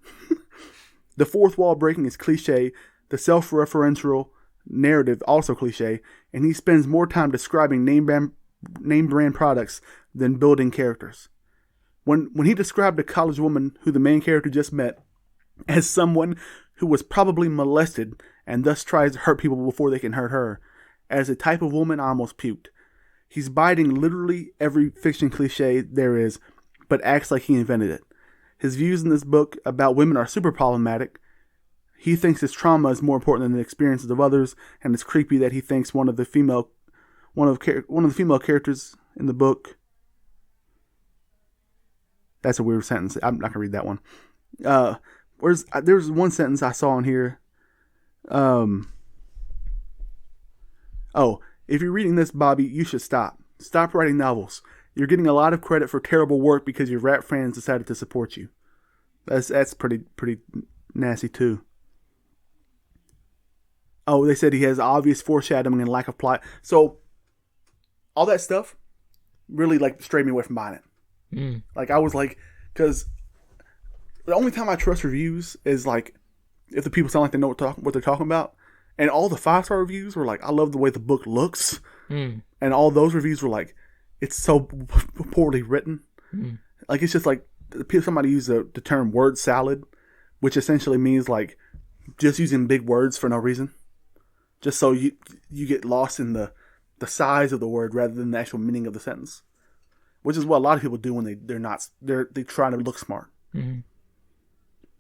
The fourth wall breaking is cliche, the self-referential narrative also cliche, and he spends more time describing name brand products than building characters. When he described a college woman who the main character just met as someone who was probably molested and thus tries to hurt people before they can hurt her, as a type of woman, I almost puked. He's biting literally every fiction cliche there is, but acts like he invented it. His views in this book about women are super problematic. He thinks his trauma is more important than the experiences of others, and it's creepy that he thinks one of the female characters in the book. That's a weird sentence. I'm not gonna read that one. There's one sentence I saw in here. If you're reading this, Bobby, you should stop. Stop writing novels. You're getting a lot of credit for terrible work because your rap fans decided to support you. That's pretty nasty too. Oh, they said he has obvious foreshadowing and lack of plot. So all that stuff really like strayed me away from buying it. Like I was like, because the only time I trust reviews is like if the people sound like they know what they're talking about. And all the 5-star reviews were like, I love the way the book looks. And all those reviews were like, it's so poorly written. Like it's just like somebody used the term word salad, which essentially means like just using big words for no reason. Just so you get lost in the size of the word rather than the actual meaning of the sentence. Which is what a lot of people do when they try to look smart. Know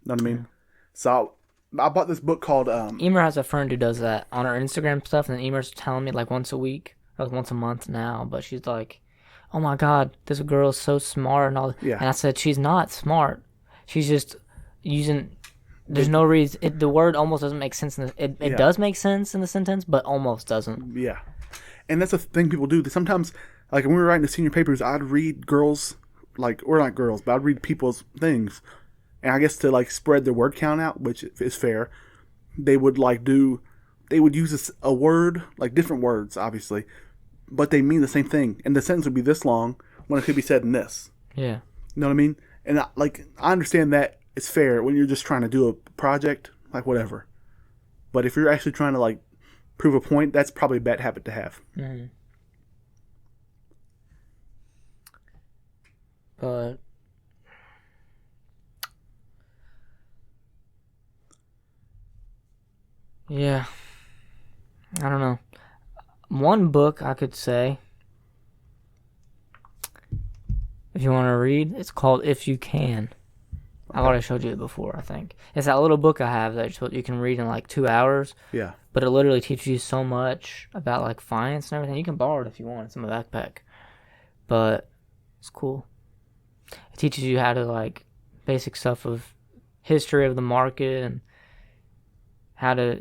what I mean? So I bought this book called Emer has a friend who does that on her Instagram stuff, and then Emer's telling me like once a week, like once a month now, but she's like, oh my god, this girl is so smart and all. And I said, she's not smart. She's just using. There's no reason. The word almost doesn't make sense. It does make sense in the sentence, but almost doesn't. Yeah, and that's a thing people do. Sometimes, like when we were writing the senior papers, I'd read girls, or not girls, but I'd read people's things, and I guess to like spread their word count out, which is fair. They would use a word, like different words, obviously, but they mean the same thing, and the sentence would be this long when it could be said in this. Yeah, you know what I mean? And I understand that. It's fair when you're just trying to do a project, like whatever. But if you're actually trying to like prove a point, that's probably a bad habit to have. But Yeah. I don't know. One book I could say, if you want to read, it's called If You Can. I've already showed you it before, I think. It's that little book I have that you can read in like 2 hours. Yeah. But it literally teaches you so much about like finance and everything. You can borrow it if you want. It's in my backpack. But it's cool. It teaches you how to like basic stuff of history of the market and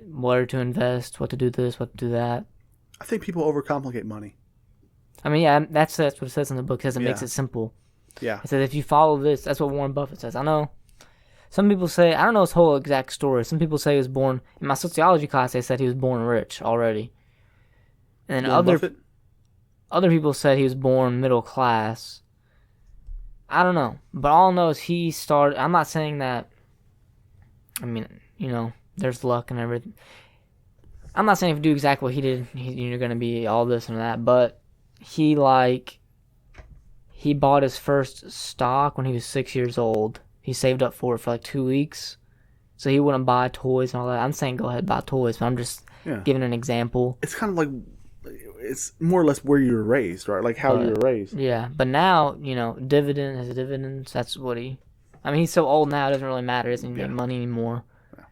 where to invest, what to do this, what to do that. I think people overcomplicate money. I mean, yeah, that's what it says in the book. It says it makes it simple. Yeah. It says if you follow this, that's what Warren Buffett says. I know some people say, I don't know his whole exact story. Some people say he was born, in my sociology class, they said he was born rich already. And other people said he was born middle class. I don't know. But all I know is he started, I'm not saying that, I mean, you know, there's luck and everything. I'm not saying if you do exactly what he did, you're going to be all this and that, but he bought his first stock when he was 6 years old. He saved up for it for like 2 weeks. So he wouldn't buy toys and all that. I'm saying go ahead buy toys, but I'm just giving an example. It's kind of like, it's more or less where you were raised, right? Like how you were raised. Yeah, but now, you know, his dividends, that's what I mean, he's so old now, it doesn't really matter. He doesn't make money anymore. Yeah.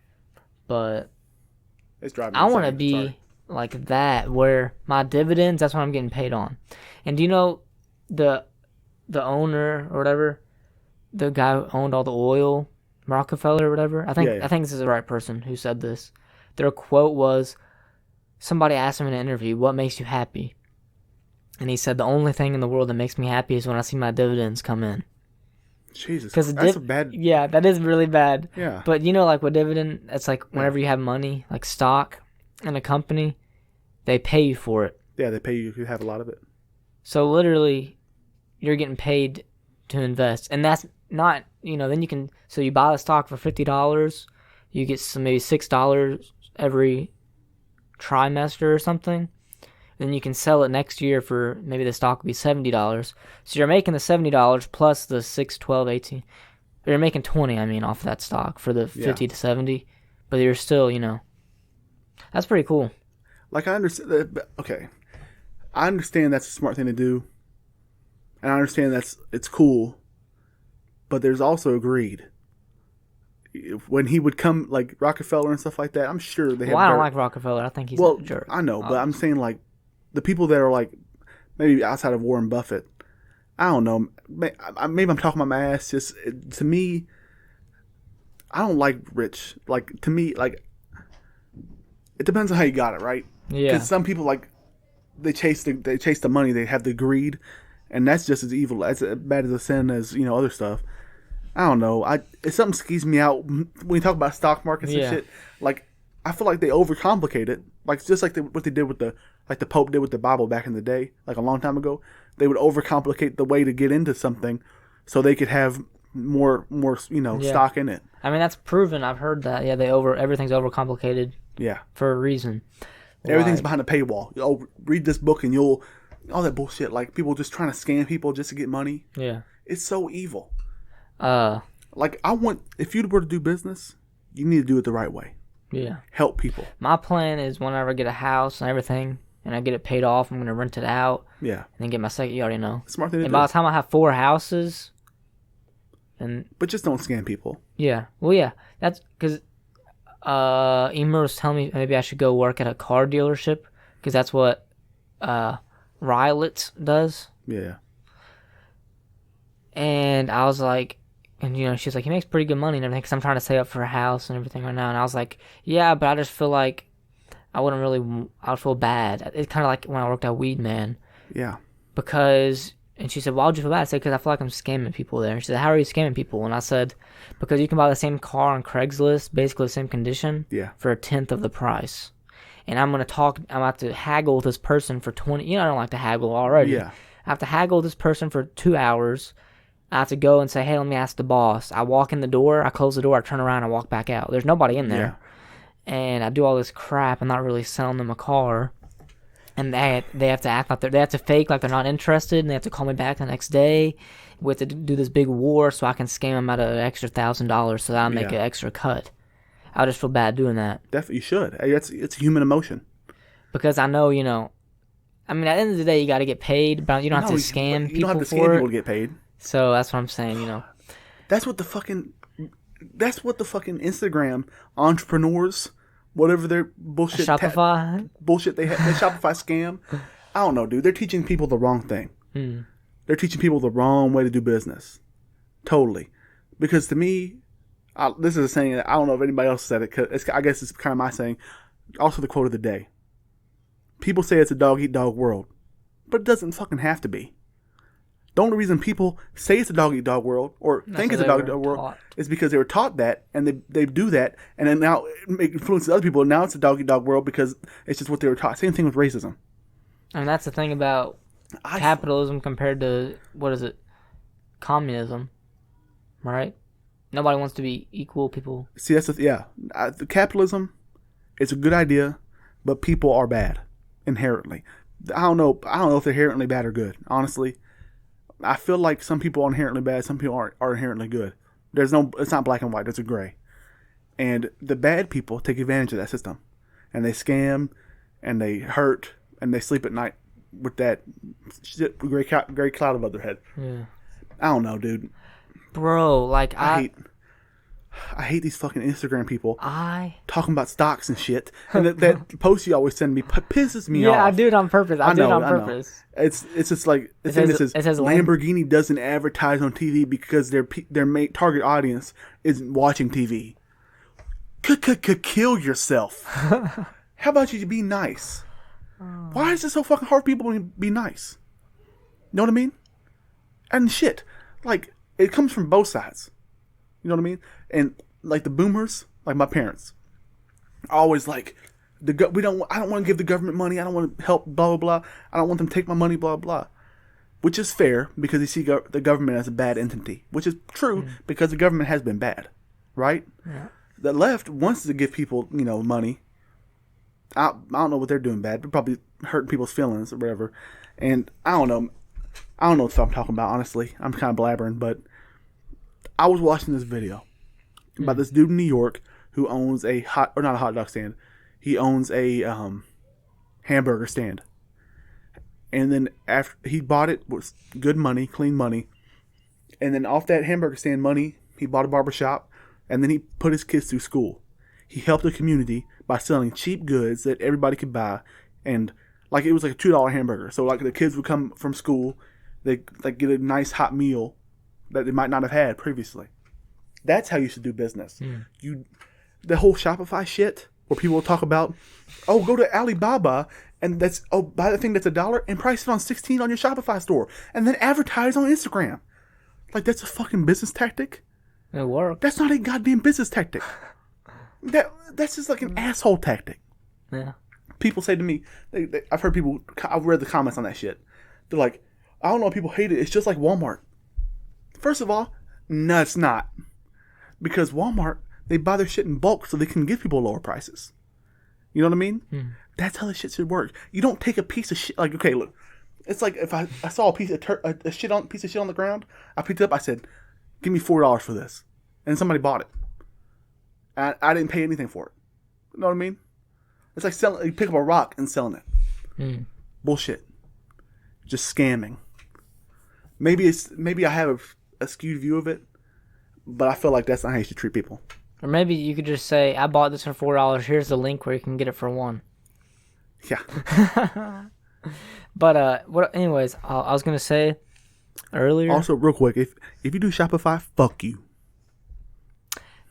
But it's driving I want to be like that, where my dividends, that's what I'm getting paid on. And do you know the owner or whatever, the guy who owned all the oil, Rockefeller or whatever? I think this is the right person who said this. Their quote was, somebody asked him in an interview, what makes you happy? And he said, the only thing in the world that makes me happy is when I see my dividends come in. Jesus, that's a bad... Yeah, that is really bad. Yeah. But you know, like with dividend, it's like whenever you have money, like stock in a company, they pay you for it. Yeah, they pay you if you have a lot of it. So literally, you're getting paid to invest. And that's not, you know, then you can, so you buy the stock for $50, you get maybe $6 every trimester or something. Then you can sell it next year for, maybe the stock will be $70. So you're making the $70 plus the 6, 12, 18. You're making 20, I mean, off that stock for the 50 to 70. But you're still, you know, that's pretty cool. Like, I understand that, okay. I understand that's a smart thing to do. And I understand it's cool. But there's also greed. When he would come, like Rockefeller and stuff like that, I'm sure they have... Well, I don't like Rockefeller. I think he's a jerk. I know, but I'm saying, like, the people that are, like, maybe outside of Warren Buffett, I don't know. Maybe I'm talking about my ass. Just, to me, I don't like rich. Like, to me, like, it depends on how you got it, right? Yeah. Because some people, like, they chase the money. They have the greed, and that's just as evil, as bad as a sin as, you know, other stuff. I don't know. If something skis me out when you talk about stock markets and shit. Like, I feel like they overcomplicate it. Like, just like what they did with the Pope did with the Bible back in the day, like a long time ago. They would overcomplicate the way to get into something, so they could have more stock in it. I mean, that's proven. I've heard that. Yeah, everything's overcomplicated. Yeah, for a reason. Everything's behind a paywall. Oh, read this book and all that bullshit. Like, people just trying to scam people just to get money. Yeah, it's so evil. Like, if you were to do business, you need to do it the right way. Yeah. Help people. My plan is whenever I get a house and everything, and I get it paid off, I'm going to rent it out. Yeah. And then get my second, you already know. Smart thing to do. And by the time I have 4 houses, But just don't scam people. Yeah. Well, yeah. That's because Emer was telling me maybe I should go work at a car dealership, because that's what Rylitz does. Yeah. And I was like, and you know, she's like, he makes pretty good money and everything, because I'm trying to save up for a house and everything right now. And I was like, yeah, but I just feel like I would feel bad. It's kind of like when I worked at Weed Man. Yeah. Because, and she said, why would you feel bad? I said, because I feel like I'm scamming people there. She said, how are you scamming people? And I said, because you can buy the same car on Craigslist, basically the same condition, for a 10th of the price. And I'm about to haggle with this person for 20, you know, I don't like to haggle already. Yeah. I have to haggle with this person for 2 hours. I have to go and say, hey, let me ask the boss. I walk in the door, I close the door, I turn around, I walk back out. There's nobody in there. Yeah. And I do all this crap. I'm not really selling them a car. And they have to act like they have to fake like they're not interested, and they have to call me back the next day. We have to do this big war so I can scam them out of an extra $1,000 so that I make an extra cut. I'll just feel bad doing that. Definitely, you should. Hey, it's a human emotion. Because I know, I mean, at the end of the day, you got to get paid, but you don't have to scam people for it. You don't have to scam people to get paid. So that's what I'm saying, That's what the fucking Instagram entrepreneurs, whatever their bullshit bullshit they have, the Shopify scam. I don't know, dude. They're teaching people the wrong thing. They're teaching people the wrong way to do business. Totally. Because to me, this is a saying that I don't know if anybody else said it. Cause I guess it's kind of my saying. Also, the quote of the day. People say it's a dog-eat-dog world, but it doesn't fucking have to be. The only reason people say it's a dog-eat-dog world or think it's a dog-eat-dog world is because they were taught that, and they do that, and then now it influences other people, and now it's a dog-eat-dog world because it's just what they were taught. Same thing with racism. And that's the thing about capitalism compared to, communism, right? Nobody wants to be equal people. See, that's the capitalism, it's a good idea, but people are bad inherently. I don't know if they're inherently bad or good. Honestly, I feel like some people are inherently bad, some people are inherently good. It's not black and white. There's a gray, and the bad people take advantage of that system, and they scam, and they hurt, and they sleep at night with that shit, gray cloud above their head. Yeah. I don't know, dude. Bro, like I hate these fucking Instagram people talking about stocks and shit. And that post you always send me pisses me off. Yeah, I do it on purpose. I do it on purpose. It's just like it says Lamborghini doesn't advertise on TV because their target audience isn't watching TV. Kill yourself. How about you be nice? Why is it so fucking hard for people to be nice? You know what I mean? And shit, like it comes from both sides. You know what I mean? And like the boomers, like my parents, are always like, I don't want to give the government money. I don't want to help. Blah blah blah. I don't want them to take my money. Blah blah. Which is fair because they see the government as a bad entity. Which is true because the government has been bad, right? Yeah. The left wants to give people, money. I don't know what they're doing bad. They're probably hurting people's feelings or whatever. And I don't know what I'm talking about. Honestly, I'm kind of blabbering, but I was watching this video about this dude in New York who owns not a hot dog stand. He owns a hamburger stand. And then after he bought it with good money, clean money. And then off that hamburger stand money, he bought a barbershop. And then he put his kids through school. He helped the community by selling cheap goods that everybody could buy. And like it was like a $2 hamburger. So like the kids would come from school, they like get a nice hot meal that they might not have had previously. That's how you should do business. The whole Shopify shit where people will talk about, go to Alibaba and buy the thing that's $1 and price it on 16 on your Shopify store and then advertise on Instagram. Like that's a fucking business tactic. It works. That's not a goddamn business tactic. That's just like an asshole tactic. Yeah. People say to me, I've read the comments on that shit. They're like, I don't know, people hate it. It's just like Walmart. First of all, no, it's not. Because Walmart, they buy their shit in bulk so they can give people lower prices. You know what I mean? That's how the shit should work. You don't take a piece of shit. Like, okay, look. It's like if I saw a piece of shit on the ground, I picked it up, I said, give me $4 for this. And somebody bought it. I didn't pay anything for it. You know what I mean? It's like you pick up a rock and selling it. Bullshit. Just scamming. Maybe I have a skewed view of it, but I feel like that's not how you should treat people. Or maybe you could just say, I bought this for $4. Here's the link where you can get it for $1. Yeah. But anyways, I was gonna say earlier. Also, real quick, if you do Shopify, fuck you.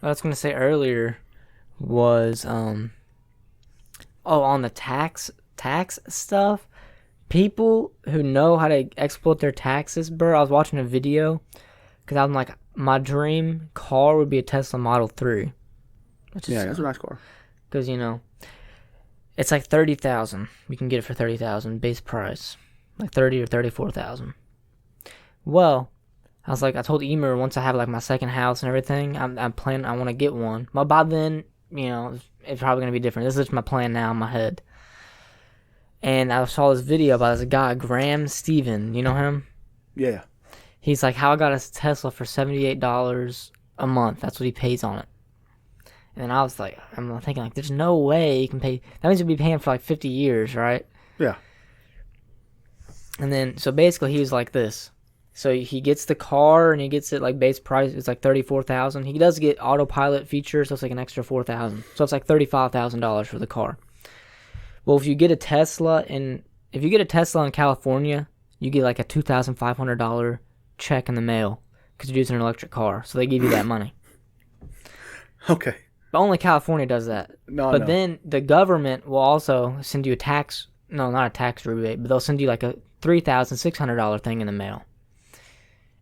What I was gonna say earlier was on the tax stuff. People who know how to exploit their taxes, bro. I was watching a video because I'm like, my dream car would be a Tesla Model 3. That's a nice car. Because it's like $30,000. You can get it for $30,000 base price, like $30,000 or $34,000. Well, I was like, I told Emer once I have like my second house and everything, I'm planning. I want to get one. But by then, it's probably gonna be different. This is my plan now in my head. And I saw this video about this guy, Graham Stephan. You know him? Yeah. He's like, how I got a Tesla for $78 a month. That's what he pays on it. And then I'm thinking, like, there's no way you can pay. That means you'll be paying for, like, 50 years, right? Yeah. And then, so basically, he was like this. So he gets the car, and he gets it, like, base price. It's, like, $34,000. He does get autopilot features, so it's, like, an extra $4,000. So it's, like, $35,000 for the car. Well, if you get a Tesla in California, you get, like, a $2,500 check in the mail because you're using an electric car. So they give you that money. Okay. But only California does that. But then the government will also send you a tax. No, not a tax rebate, but they'll send you like a $3,600 thing in the mail.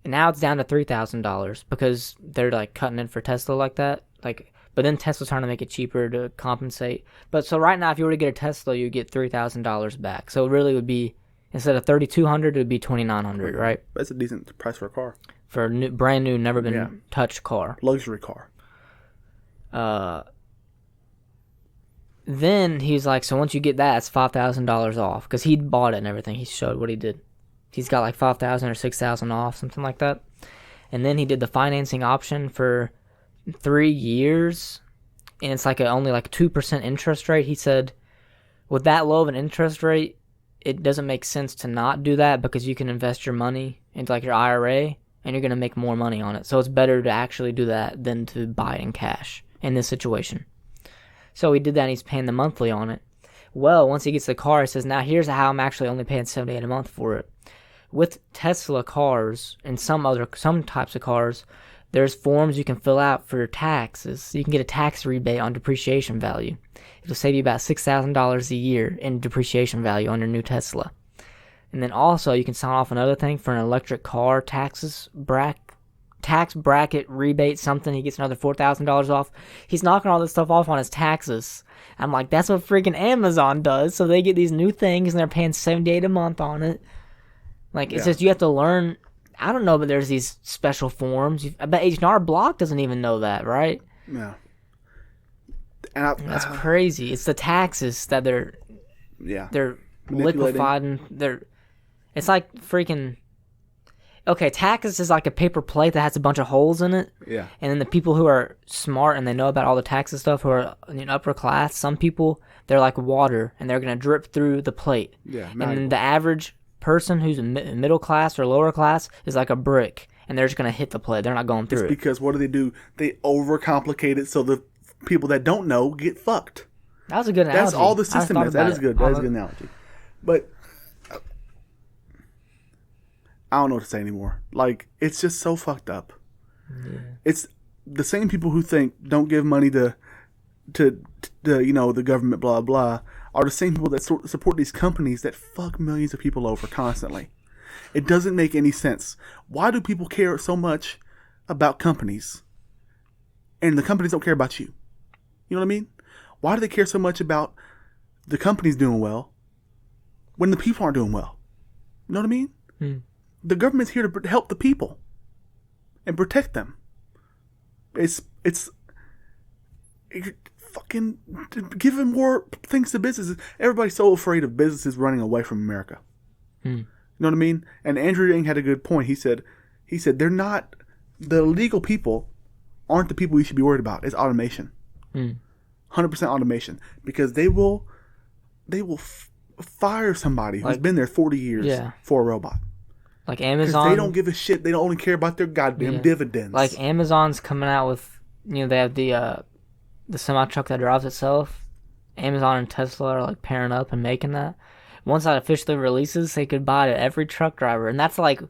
And now it's down to $3,000 because they're like cutting it for Tesla like that. Like, but then Tesla's trying to make it cheaper to compensate. But so right now, if you were to get a Tesla, you get $3,000 back. So it really would be, instead of $3,200, it would be $2,900, right? That's a decent price for a car. For a brand new, never been touched car. Luxury car. Then he's like, so once you get that, it's $5,000 off because he'd bought it and everything. He showed what he did. He's got like $5,000 or $6,000 off, something like that. And then he did the financing option for 3 years, and it's like only like 2% interest rate. He said, with that low of an interest rate, it doesn't make sense to not do that because you can invest your money into like your IRA and you're going to make more money on it. So it's better to actually do that than to buy it in cash in this situation. So he did that, and he's paying the monthly on it. Well, once he gets the car, he says, now here's how I'm actually only paying $78 a month for it. With Tesla cars and some types of cars, there's forms you can fill out for your taxes. You can get a tax rebate on depreciation value. It'll save you about $6,000 a year in depreciation value on your new Tesla. And then also, you can sign off another thing for an electric car tax bracket rebate, something. He gets another $4,000 off. He's knocking all this stuff off on his taxes. I'm like, that's what freaking Amazon does. So they get these new things, and they're paying $78 a month on it. Like, it's just, you have to learn. I don't know, but there's these special forms. I bet H&R Block doesn't even know that, right? Yeah. And that's crazy. It's the taxes that they're liquefying. It's like freaking. Okay, taxes is like a paper plate that has a bunch of holes in it. Yeah. And then the people who are smart and they know about all the taxes stuff, who are in upper class, some people, they're like water, and they're going to drip through the plate. Yeah. And then the average person who's middle class or lower class is like a brick, and they're just going to hit the plate. They're not going through it. Because what do? They overcomplicate it so the people that don't know get fucked. That was a good analogy. That's all the system is. That is good. That is a good analogy. But I don't know what to say anymore. Like, it's just so fucked up. Yeah. It's the same people who think don't give money to the government, blah blah, are the same people that support these companies that fuck millions of people over constantly. It doesn't make any sense. Why do people care so much about companies, and the companies don't care about you? You know what I mean? Why do they care so much about the companies doing well when the people aren't doing well? You know what I mean? The government's here to help the people and protect them. It's fucking giving more things to businesses. Everybody's so afraid of businesses running away from America. You know what I mean? And Andrew Yang had a good point. He said they're not, the legal people aren't the people you should be worried about. It's automation. 100% automation, because they will fire somebody who's been there 40 years for a robot. Like Amazon, they don't give a shit. They don't only care about their goddamn dividends. Like Amazon's coming out with, they have the semi truck that drives itself. Amazon and Tesla are like pairing up and making that. Once that officially releases, they could buy to every truck driver, and that's like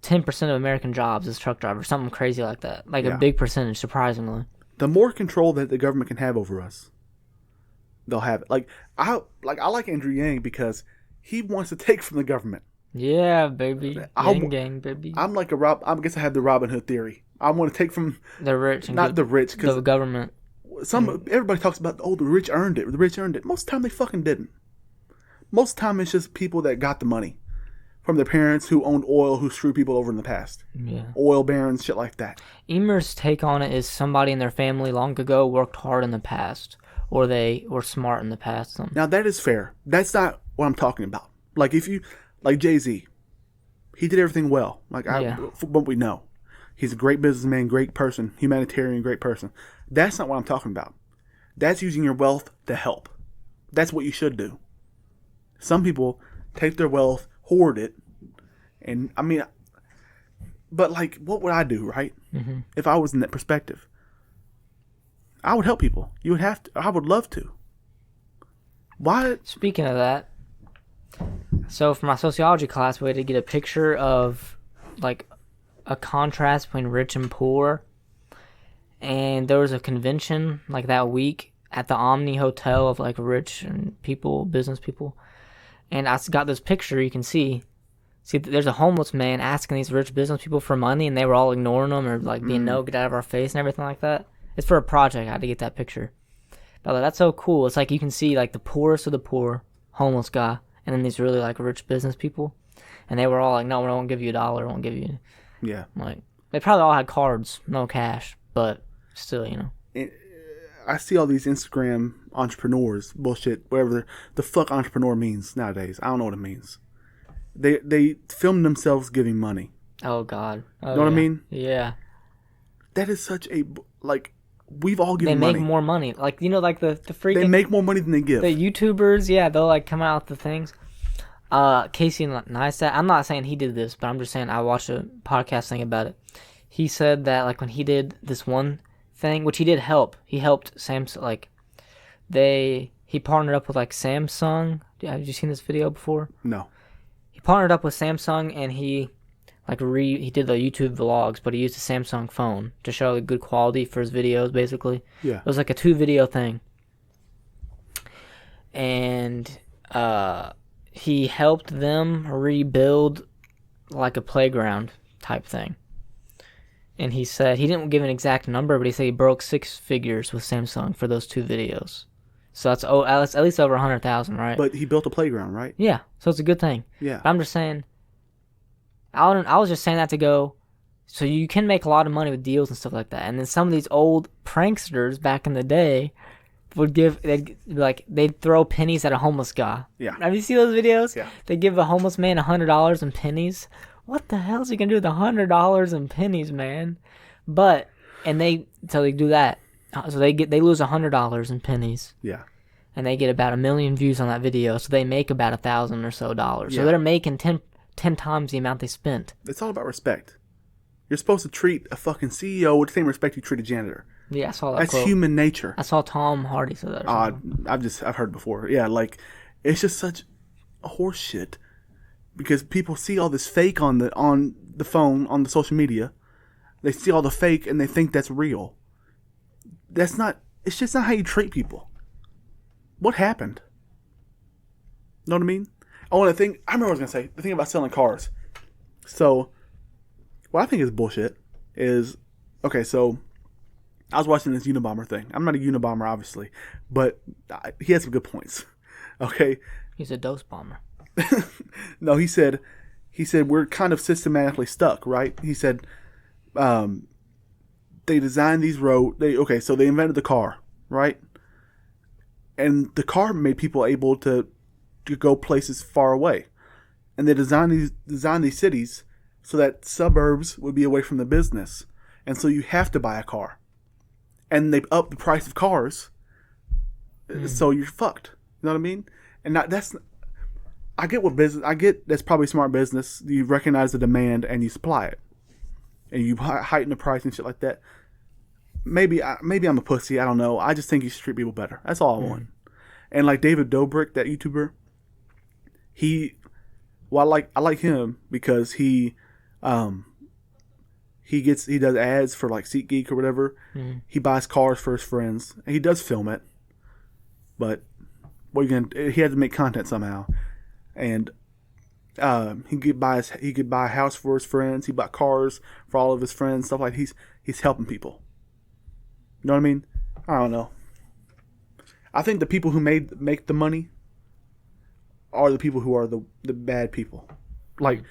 10% of American jobs is truck drivers, something crazy like that. Like a big percentage, surprisingly. The more control that the government can have over us, they'll have it. I like Andrew Yang because he wants to take from the government. Yeah, baby. Gang, baby. I'm like I guess I have the Robin Hood theory. I want to take from the rich, and not the rich, because the government. Everybody talks about, the rich earned it. The rich earned it. Most of the time, they fucking didn't. Most of the time, it's just people that got the money from their parents who owned oil, who screwed people over in the past. Yeah. Oil barons, shit like that. Emer's take on it is somebody in their family long ago worked hard in the past, or they were smart in the past. Now, that is fair. That's not what I'm talking about. Like, if you... Like Jay-Z. He did everything well. From what we know. He's a great businessman, great person, humanitarian, great person. That's not what I'm talking about. That's using your wealth to help. That's what you should do. Some people take their wealth, hoard it, and I mean, but like, what would I do, right? Mm-hmm. If I was in that perspective, I would help people. You would have to. I would love to. Why? Speaking of that, so for my sociology class, we had to get a picture of like a contrast between rich and poor, and there was a convention like that week at the Omni Hotel of like rich and people, business people, and I got this picture. You can see there's a homeless man asking these rich business people for money, and they were all ignoring him or like being no, get out of our face and everything like that. It's for a project. I had to get that picture. But like, that's so cool. It's like you can see like the poorest of the poor, homeless guy, and then these really like rich business people, and they were all like, "No, we won't give you $1. We won't give you." Yeah. Like they probably all had cards, no cash, but still, you know. I see all these Instagram entrepreneurs bullshit, whatever the fuck entrepreneur means nowadays. I don't know what it means. They film themselves giving money. Oh God. Oh, you know what I mean? Yeah. That is such a like. We've all given money. They make more money. Like, you know, like the freaking... They make more money than they give. The YouTubers, yeah, they'll, like, come out with the things. Casey Neistat, I'm not saying he did this, but I'm just saying I watched a podcast thing about it. He said that, like, when he did this one thing, which he did help. He helped Samsung, like, he partnered up with, like, Samsung. Have you seen this video before? No. He partnered up with Samsung, and he did the YouTube vlogs, but he used a Samsung phone to show the good quality for his videos, basically. Yeah. It was like a 2-video thing. And he helped them rebuild like a playground type thing. And he said, he didn't give an exact number, but he said he broke 6 figures with Samsung for those 2 videos. So that's at least over 100,000, right? But he built a playground, right? Yeah. So it's a good thing. Yeah. But I'm just saying, I was just saying that to go, so you can make a lot of money with deals and stuff like that. And then some of these old pranksters back in the day they'd throw pennies at a homeless guy. Yeah. Have you seen those videos? Yeah. They give a homeless man $100 in pennies. What the hell is he gonna do with $100 in pennies, man? So they do that. So they lose $100 in pennies. Yeah. And they get about 1 million views on that video. So they make about $1,000 or so dollars. Yeah. So they're making 10 times the amount they spent. It's all about respect. You're supposed to treat a fucking CEO with the same respect you treat a janitor. Yeah, I saw that That's quote. Human nature. I saw Tom Hardy say that. I've heard before. Yeah, like it's just such horse shit because people see all this fake on the phone, on the social media. They see all the fake and they think that's real. That's not. It's just not how you treat people. What happened? Know what I mean? I remember what I was going to say. The thing about selling cars. So, what I think is bullshit is, okay, so I was watching this Unabomber thing. I'm not a Unabomber, obviously, but he had some good points. Okay? He's a dose bomber. No, he said we're kind of systematically stuck, right? He said they designed these so they invented the car, right? And the car made people able to go places far away. And they designed these cities so that suburbs would be away from the business. And so you have to buy a car. And they up the price of cars. So you're fucked. You know what I mean? And I get that's probably smart business. You recognize the demand and you supply it. And you heighten the price and shit like that. Maybe I'm a pussy. I don't know. I just think you should treat people better. That's all I want. And like David Dobrik, that YouTuber, I like him because he does ads for like SeatGeek or whatever. Mm-hmm. He buys cars for his friends. And he does film it, but he had to make content somehow. And he could buy a house for his friends. He bought cars for all of his friends. Stuff like he's helping people. You know what I mean? I don't know. I think the people who make the money are the people who are the bad people. Like,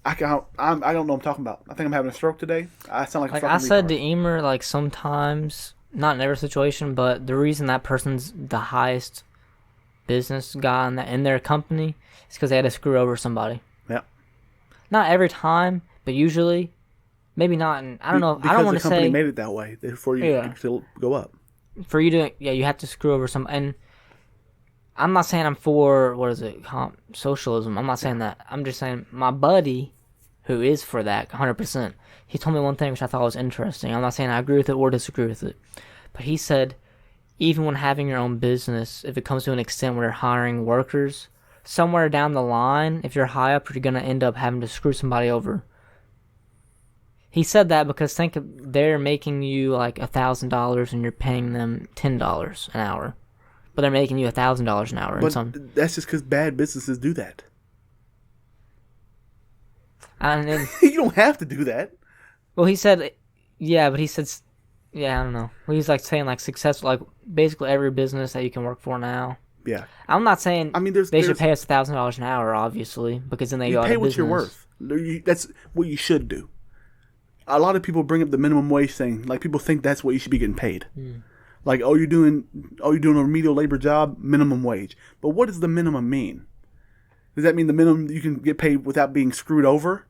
I don't know what I'm talking about. I think I'm having a stroke today. I sound like a fucking I said retard. to Emer, like, sometimes, not in every situation, but the reason that person's the highest business guy in their company is because they had to screw over somebody. Yeah. Not every time, but usually maybe not. I don't know. Because I don't want the to company say made it that way for you to go up. For you to you have to screw over some. And I'm not saying I'm for socialism. I'm not saying that. I'm just saying my buddy, who is for that 100%. He told me one thing which I thought was interesting. I'm not saying I agree with it or disagree with it, but he said, even when having your own business, if it comes to an extent where you're hiring workers, somewhere down the line, if you're high up, you're going to end up having to screw somebody over. He said that because they're making you like $1,000 and you're paying them $10 an hour, but they're making you $1,000 an hour. But that's just because bad businesses do that. And you don't have to do that. Well, he said, yeah, but he said, yeah, I don't know. Well, he's like saying like successful, like basically every business that you can work for now. Yeah. I'm not saying they should pay us $1,000 an hour, obviously, because then they go out of business. You pay what you're worth. That's what you should do. A lot of people bring up the minimum wage thing. Like, people think that's what you should be getting paid. Like, you're doing a remedial labor job, minimum wage. But what does the minimum mean? Does that mean the minimum you can get paid without being screwed over?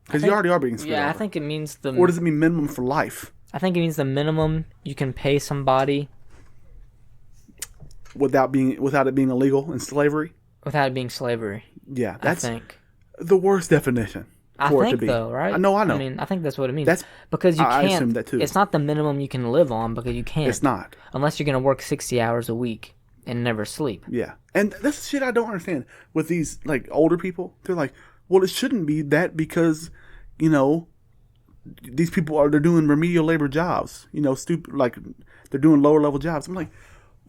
Because you already are being screwed over. Yeah, I think it means Or does it mean minimum for life? I think it means the minimum you can pay somebody without it being illegal and slavery. Without it being slavery. Yeah, that's I think the worst definition. I for think it to be. Though, right? I know. I mean, I think that's what it means. That's because you can't. I assume that too. It's not the minimum you can live on because you can't. It's not unless you're gonna work 60 hours a week and never sleep. Yeah, and that's shit I don't understand with these like older people. They're like, well, it shouldn't be that because, these people they're doing remedial labor jobs. Stupid, like they're doing lower level jobs. I'm like,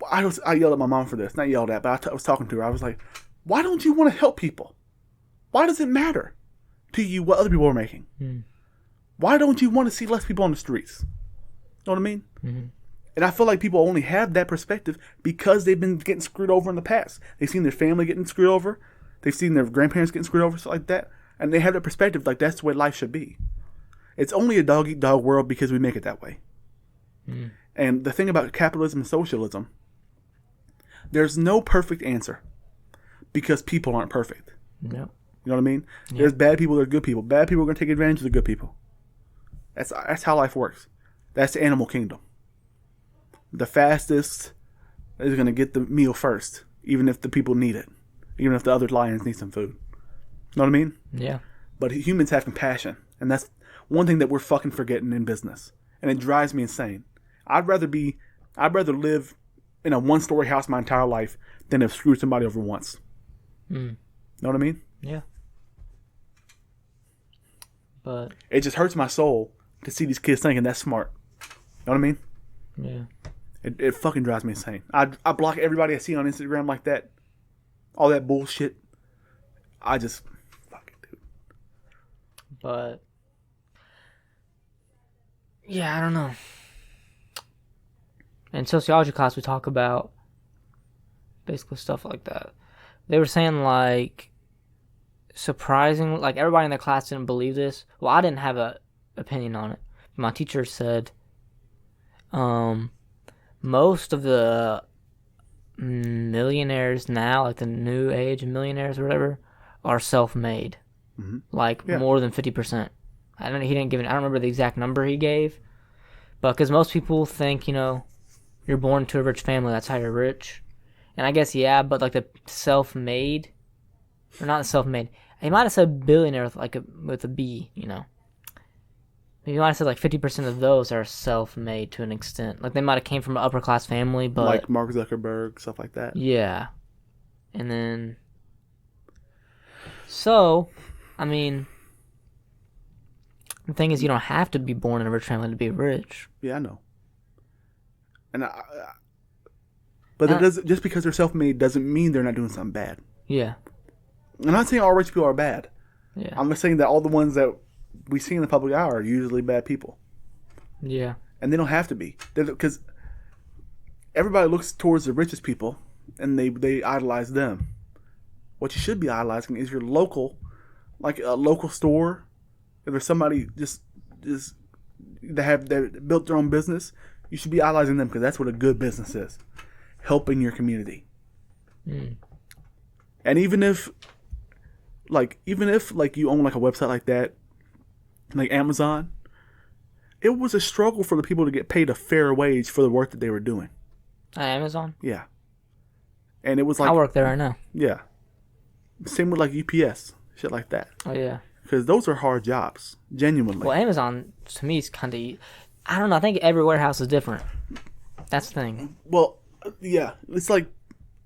I yelled at my mom for this. Not yelled at, but I was talking to her. I was like, why don't you want to help people? Why does it matter to you what other people are making? Why don't you want to see less people on the streets? Know what I mean? Mm-hmm. And I feel like people only have that perspective because they've been getting screwed over in the past. They've seen their family getting screwed over. They've seen their grandparents getting screwed over, stuff like that. And they have that perspective like that's the way life should be. It's only a dog-eat-dog world because we make it that way. And the thing about capitalism and socialism, there's no perfect answer because people aren't perfect. No. You know what I mean? Yeah. There's bad people, there's good people. Bad people are going to take advantage of the good people. That's how life works. That's the animal kingdom. The fastest is going to get the meal first, even if the people need it. Even if the other lions need some food. Know what I mean? Yeah. But humans have compassion. And that's one thing that we're fucking forgetting in business. And it drives me insane. I'd rather live in a one-story house my entire life than have screwed somebody over once. Know what I mean? Yeah. But it just hurts my soul to see these kids thinking that's smart. Know what I mean? Yeah. It fucking drives me insane. I block everybody I see on Instagram like that. All that bullshit. I just fucking do. But yeah, I don't know. In sociology class, we talk about basically stuff like that. They were saying like surprising, like everybody in the class didn't believe this. Well, I didn't have an opinion on it. My teacher said, most of the millionaires now, like the new age of millionaires or whatever, are self-made. Like more than 50%. I don't remember the exact number he gave, but because most people think, you're born to a rich family, that's how you're rich. And I guess, yeah, but like the self-made, or not self-made, he might have said billionaire with a B, He might have said like 50% of those are self-made to an extent. Like they might have came from an upper class family, but like Mark Zuckerberg, stuff like that. Yeah. And then so, I mean, the thing is, you don't have to be born in a rich family to be rich. Yeah, I know. And but it doesn't, just because they're self-made doesn't mean they're not doing something bad. Yeah. I'm not saying all rich people are bad. Yeah. I'm just saying that all the ones that we see in the public eye are usually bad people. Yeah. And they don't have to be. Because everybody looks towards the richest people and they idolize them. What you should be idolizing is your local, like a local store. If there's somebody just that built their own business, you should be idolizing them because that's what a good business is. Helping your community. And even if you own like a website like that, like Amazon, it was a struggle for the people to get paid a fair wage for the work that they were doing. At Amazon? Yeah. And it was like... I work there right now. Yeah. Same with like UPS. Shit like that. Oh, yeah. Because those are hard jobs. Genuinely. Well, Amazon, to me, is kind of... I don't know. I think every warehouse is different. That's the thing. Well, yeah. It's like...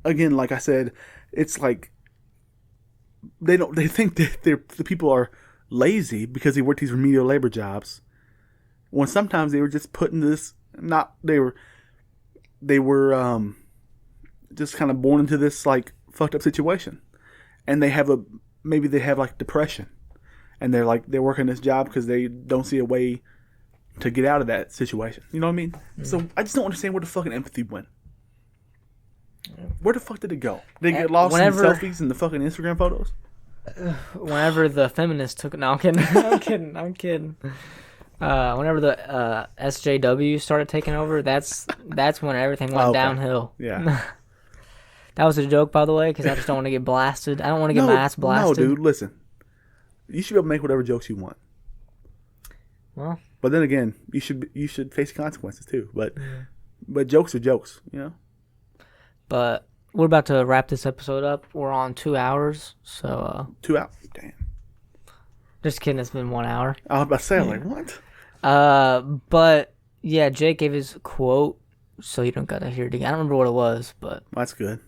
Again, like I said, it's like... They think that the people are lazy because they work these remedial labor jobs. When sometimes they were just put in this... They were just kind of born into this like fucked up situation, and maybe they have like depression, and they're working this job because they don't see a way to get out of that situation. You know what I mean? Mm-hmm. So I just don't understand where the fucking empathy went. Where the fuck did it go? Did they get lost in the selfies and the fucking Instagram photos? Whenever the feminists took it, no, I'm kidding. I'm kidding. Whenever the SJW started taking over, that's when everything went downhill. Yeah. That was a joke, by the way, because I just don't want to get blasted. I don't want to get my ass blasted. No, dude, listen. You should be able to make whatever jokes you want. Well. But then again, you should face consequences too. But jokes are jokes, you know? But we're about to wrap this episode up. We're on 2 hours, so... 2 hours? Damn. Just kidding, it's been 1 hour. I was about to say, like, what? But, yeah, Jake gave his quote, so you don't gotta hear it again. I don't remember what it was, but... That's good.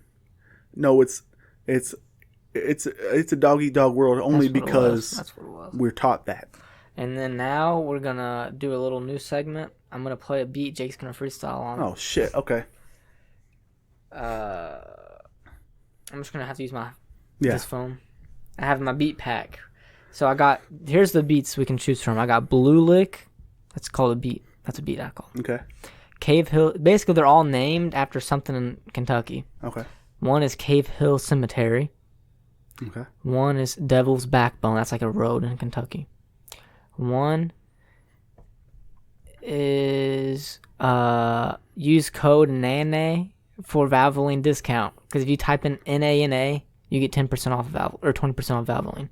No, it's a dog-eat-dog world only because we're taught that. And then now we're gonna do a little new segment. I'm gonna play a beat Jake's gonna freestyle on. Oh, shit, okay. I'm just gonna have to use this phone. I have my beat pack. So here's the beats we can choose from. I got Blue Lick. That's called a beat. That's a beat I call. Okay. Cave Hill. Basically, they're all named after something in Kentucky. Okay. One is Cave Hill Cemetery. Okay. One is Devil's Backbone. That's like a road in Kentucky. One is use code NANA for Valvoline discount. Because if you type in NANA, you get 10% off or 20% off Valvoline.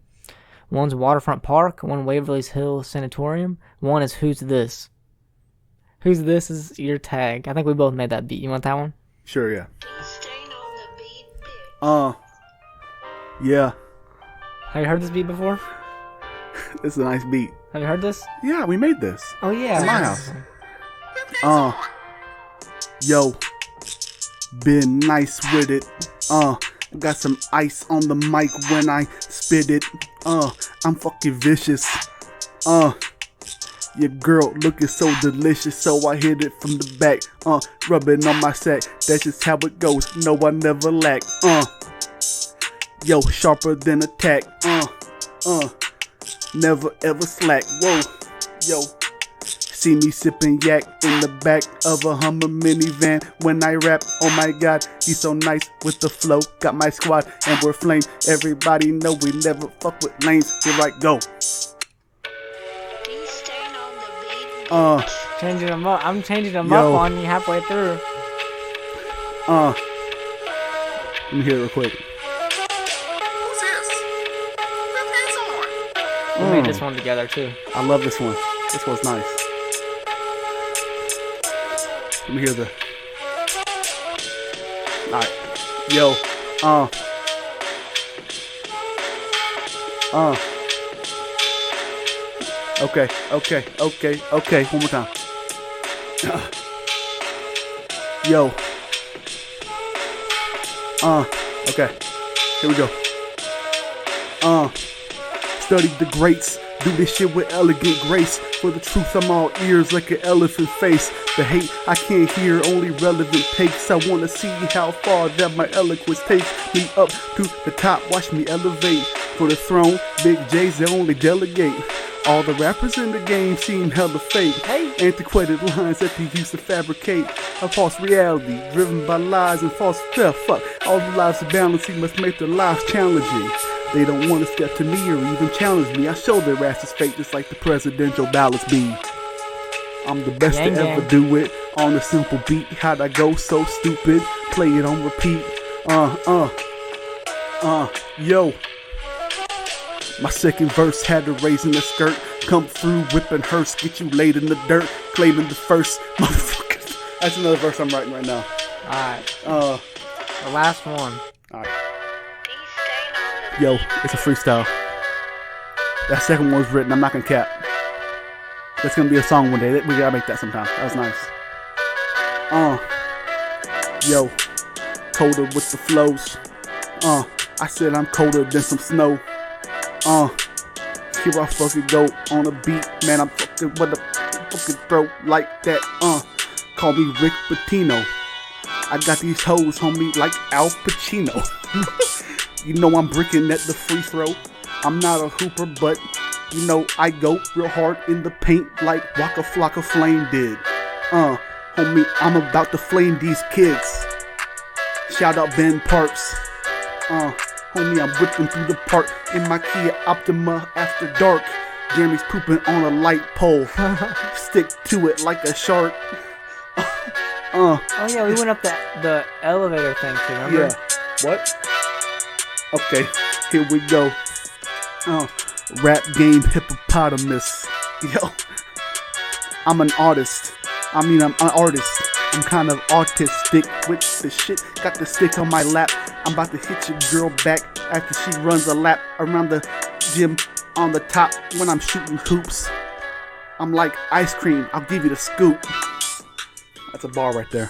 One's Waterfront Park. One Waverly's Hill Sanatorium. One is Who's This? Who's This is your tag. I think we both made that beat. You want that one? Sure, yeah. Yeah. Have you heard this beat before? This is a nice beat. Have you heard this? Yeah, we made this. Oh, yeah. At my house. Yo. Been nice with it. Got some ice on the mic when I spit it. I'm fucking vicious. Your girl looking so delicious, so I hit it from the back. Rubbing on my sack. That's just how it goes. No, I never lack. Yo, sharper than a tack. Never ever slack. Whoa, yo. See me sipping yak in the back of a Hummer minivan when I rap. Oh my god, he's so nice with the flow. Got my squad and we're flame. Everybody know we never fuck with lanes. Here I go. Changing them up. I'm changing them up on you halfway through. Let me hear it real quick. Who's this? Put pants on. We made this one together too. I love this one. This one's nice. Let me hear the... Alright. Yo. Okay. One more time. Yo. Okay. Here we go. Study the greats. Do this shit with elegant grace. For the truth, I'm all ears like an elephant face. The hate I can't hear, only relevant takes. I wanna see how far that my eloquence takes me up to the top. Watch me elevate for the throne. Big J's the only delegate. All the rappers in the game seem hella fake. Antiquated lines that they used to fabricate. A false reality driven by lies and false stuff. Fuck, all the lives of balancing must make their lives challenging. They don't want to step to me or even challenge me. I show their asses fake just like the presidential ballots be. I'm the best to ever do it. On a simple beat, how'd I go so stupid? Play it on repeat. Yo. My second verse had a raise in the skirt. come through whipping hearse, get you laid in the dirt, claiming the first. Motherfucker. That's another verse I'm writing right now. Alright. The last one. Alright. Yo, it's a freestyle. That second one was written. I'm not gonna cap. That's gonna be a song one day. We gotta make that sometime. That was nice. Yo, colder with the flows. I said I'm colder than some snow. Here I fucking go on a beat, man. I'm fucking with a fucking throat like that. Call me Rick Pitino. I got these hoes, homie, like Al Pacino. You know I'm bricking at the free throw. I'm not a hooper, but you know I go real hard in the paint like Waka Flocka Flame did. Homie, I'm about to flame these kids. Shout out Ben Parks. Homie, I'm whipping through the park in my Kia Optima after dark. Jeremy's pooping on a light pole. Stick to it like a shark. Oh yeah, we went up the elevator thing too, remember? Yeah. What? Okay, here we go. Rap game hippopotamus. Yo, I'm an artist. I'm an artist. I'm kind of autistic with the shit. Got the stick on my lap. I'm about to hit your girl back after she runs a lap around the gym on the top when I'm shooting hoops. I'm like ice cream. I'll give you the scoop. That's a bar right there.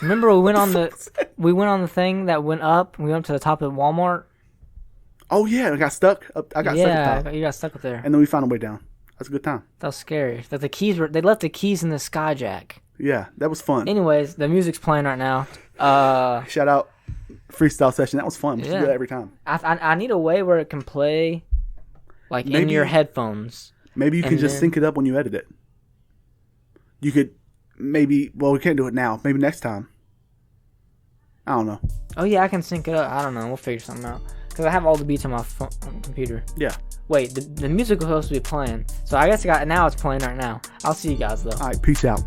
Remember we went on the thing that went up. We went to the top of Walmart. Oh yeah, I got stuck. I got stuck up top. You got stuck up there. And then we found a way down. That's a good time. That was scary. That they left the keys in the skyjack. Yeah, that was fun. Anyways, the music's playing right now. Shout out freestyle session. That was fun. We should do that every time. I need a way where it can play like in your headphones. Maybe you can just sync it up when you edit it. You could maybe. Well, we can't do it now. Maybe next time. I don't know. Oh yeah, I can sync it up. I don't know. We'll figure something out. Because I have all the beats on my computer. Yeah. Wait, the music was supposed to be playing. So I guess now it's playing right now. I'll see you guys though. Alright, peace out.